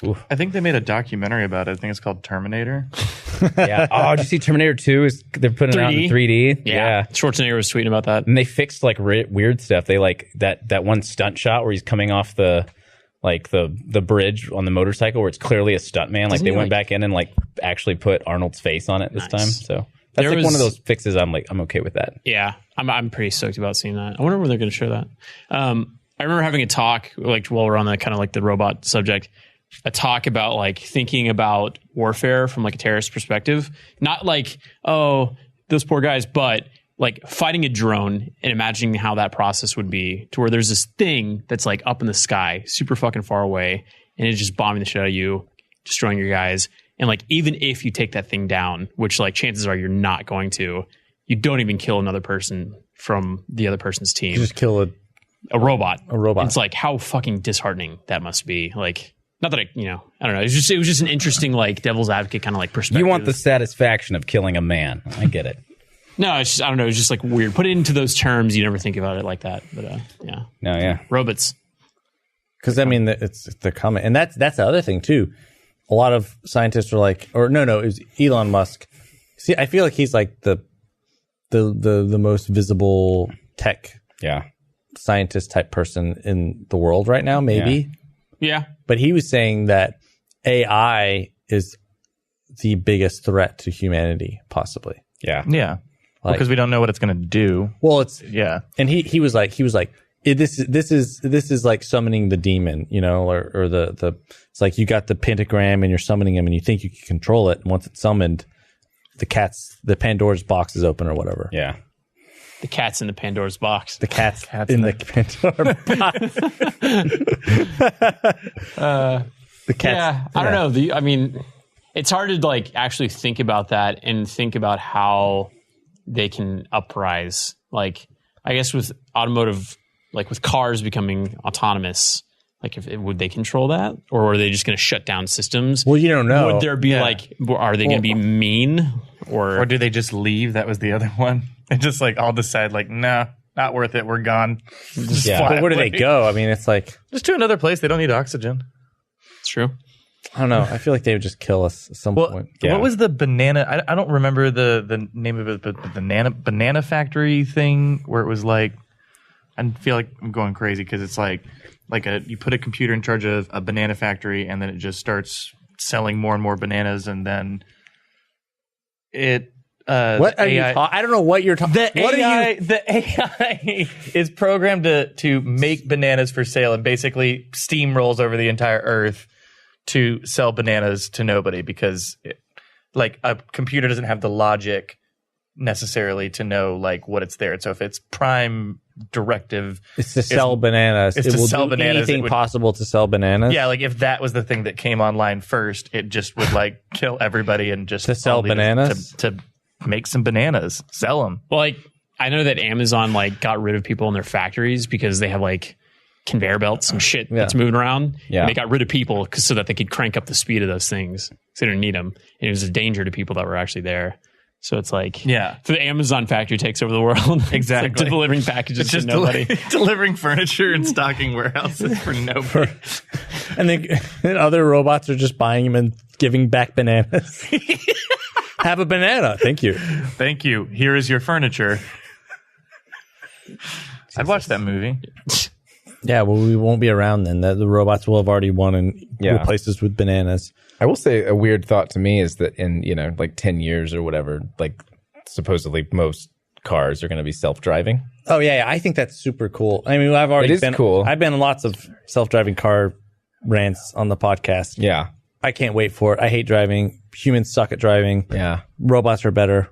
oof. I think they made a documentary about it. I think it's called Terminator. Yeah. Oh, did you see Terminator 2? They're putting it out in 3D? Yeah. Schwarzenegger was tweeting about that. And they fixed like weird stuff. They like that one stunt shot where he's coming off the bridge on the motorcycle where it's clearly a stuntman. Like they went back in and like actually put Arnold's face on it this time. So that's one of those fixes. I'm okay with that. Yeah, I'm pretty stoked about seeing that. I wonder where they're going to show that. I remember having a talk like while we're on the kind of like the robot subject, a talk about like thinking about warfare from like a terrorist perspective. Not like, oh, those poor guys, but like fighting a drone and imagining how that process would be to where there's this thing that's like up in the sky, super fucking far away, and it's just bombing the shit out of you, destroying your guys. And like, even if you take that thing down, which like chances are you're not going to, you don't even kill another person from the other person's team. You just kill a robot. A robot. It's like how fucking disheartening that must be. Like, not that I don't know. It was just an interesting like devil's advocate kind of like perspective. You want the satisfaction of killing a man. I get it. No, it's just, I don't know. It's just like weird. Put it into those terms. You never think about it like that. But yeah. No, yeah. Robots. Because I mean, they're coming, and that's the other thing too. A lot of scientists are like, or no, it was Elon Musk. See, I feel like he's like the most visible tech scientist type person in the world right now. Maybe. Yeah. But he was saying that AI is the biggest threat to humanity, possibly. Yeah. Yeah. Because we don't know what it's going to do. Well, it's and he was like this is like summoning the demon, or the it's like you got the pentagram and you're summoning him and you think you can control it, and once it's summoned, the Pandora's box is open or whatever. Yeah. The cat's in the Pandora's box. The cat's in the Pandora box. The cat's, yeah, I don't know. I mean, it's hard to like actually think about that and think about how they can uprise. Like, I guess with automotive, like with cars becoming autonomous, like would they control that, or are they just going to shut down systems? Well, you don't know. Would there be like, are they going to be mean, or do they just leave? That was the other one. And just like all decide like, nah, not worth it. We're gone. But where do they go? I mean, it's like just to another place. They don't need oxygen. It's true. I don't know. I feel like they would just kill us at some point. What was the banana? I don't remember the name of it, but the banana factory thing where it was like, I feel like I'm going crazy because it's like you put a computer in charge of a banana factory and then it just starts selling more and more bananas, and then it. What are AI, you? I don't know what you're talking. The AI is programmed to make bananas for sale and basically steamrolls over the entire earth to sell bananas to nobody, because like a computer doesn't have the logic necessarily to know like what it's there. So if its prime directive is to sell bananas, it will do anything possible to sell bananas. Yeah, like if that was the thing that came online first, it just would like kill everybody and just to sell bananas to make some bananas, sell them. Well, like I know that Amazon like got rid of people in their factories because they have like conveyor belts and shit that's moving around. Yeah. And they got rid of people so that they could crank up the speed of those things. So they didn't need them. And it was a danger to people that were actually there. So it's like, if the Amazon factory takes over the world, exactly, it's like delivering packages to nobody, delivering furniture and stocking warehouses for nobody. And then other robots are just buying them and giving back bananas. Have a banana. Thank you. Thank you. Here is your furniture. I'd watch that movie. Yeah, well, we won't be around then. The robots will have already won and replaced us with bananas. I will say a weird thought to me is that in, like 10 years or whatever, like supposedly most cars are going to be self-driving. Oh, yeah. I think that's super cool. I mean, I've already been cool. I've been in lots of self-driving car rants on the podcast. Yeah. I can't wait for it. I hate driving. Humans suck at driving. Yeah. Robots are better.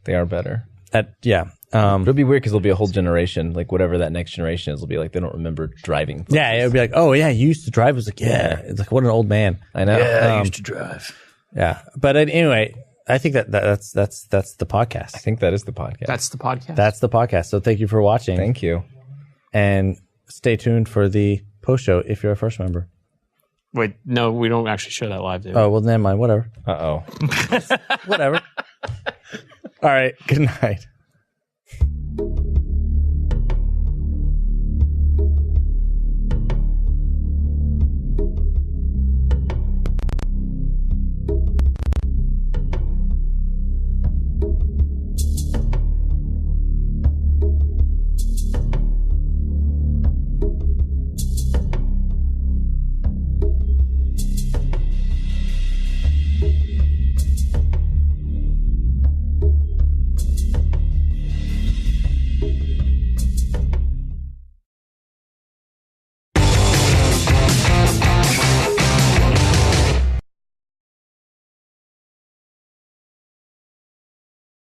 They are better. It'll be weird because there'll be a whole generation, like whatever that next generation is, will be like they don't remember driving. Yeah, it'll be like, oh yeah, you used to drive. It was like, yeah. It's like, what an old man. I know. Yeah, I used to drive. Yeah, but anyway, I think that's the podcast. I think that is the podcast. That's the podcast. That's the podcast. So thank you for watching. Thank you. And stay tuned for the post show if you're a first member. Wait, no, we don't actually show that live, do we? Oh well, never mind. Whatever. Uh-oh. Whatever. All right. Good night.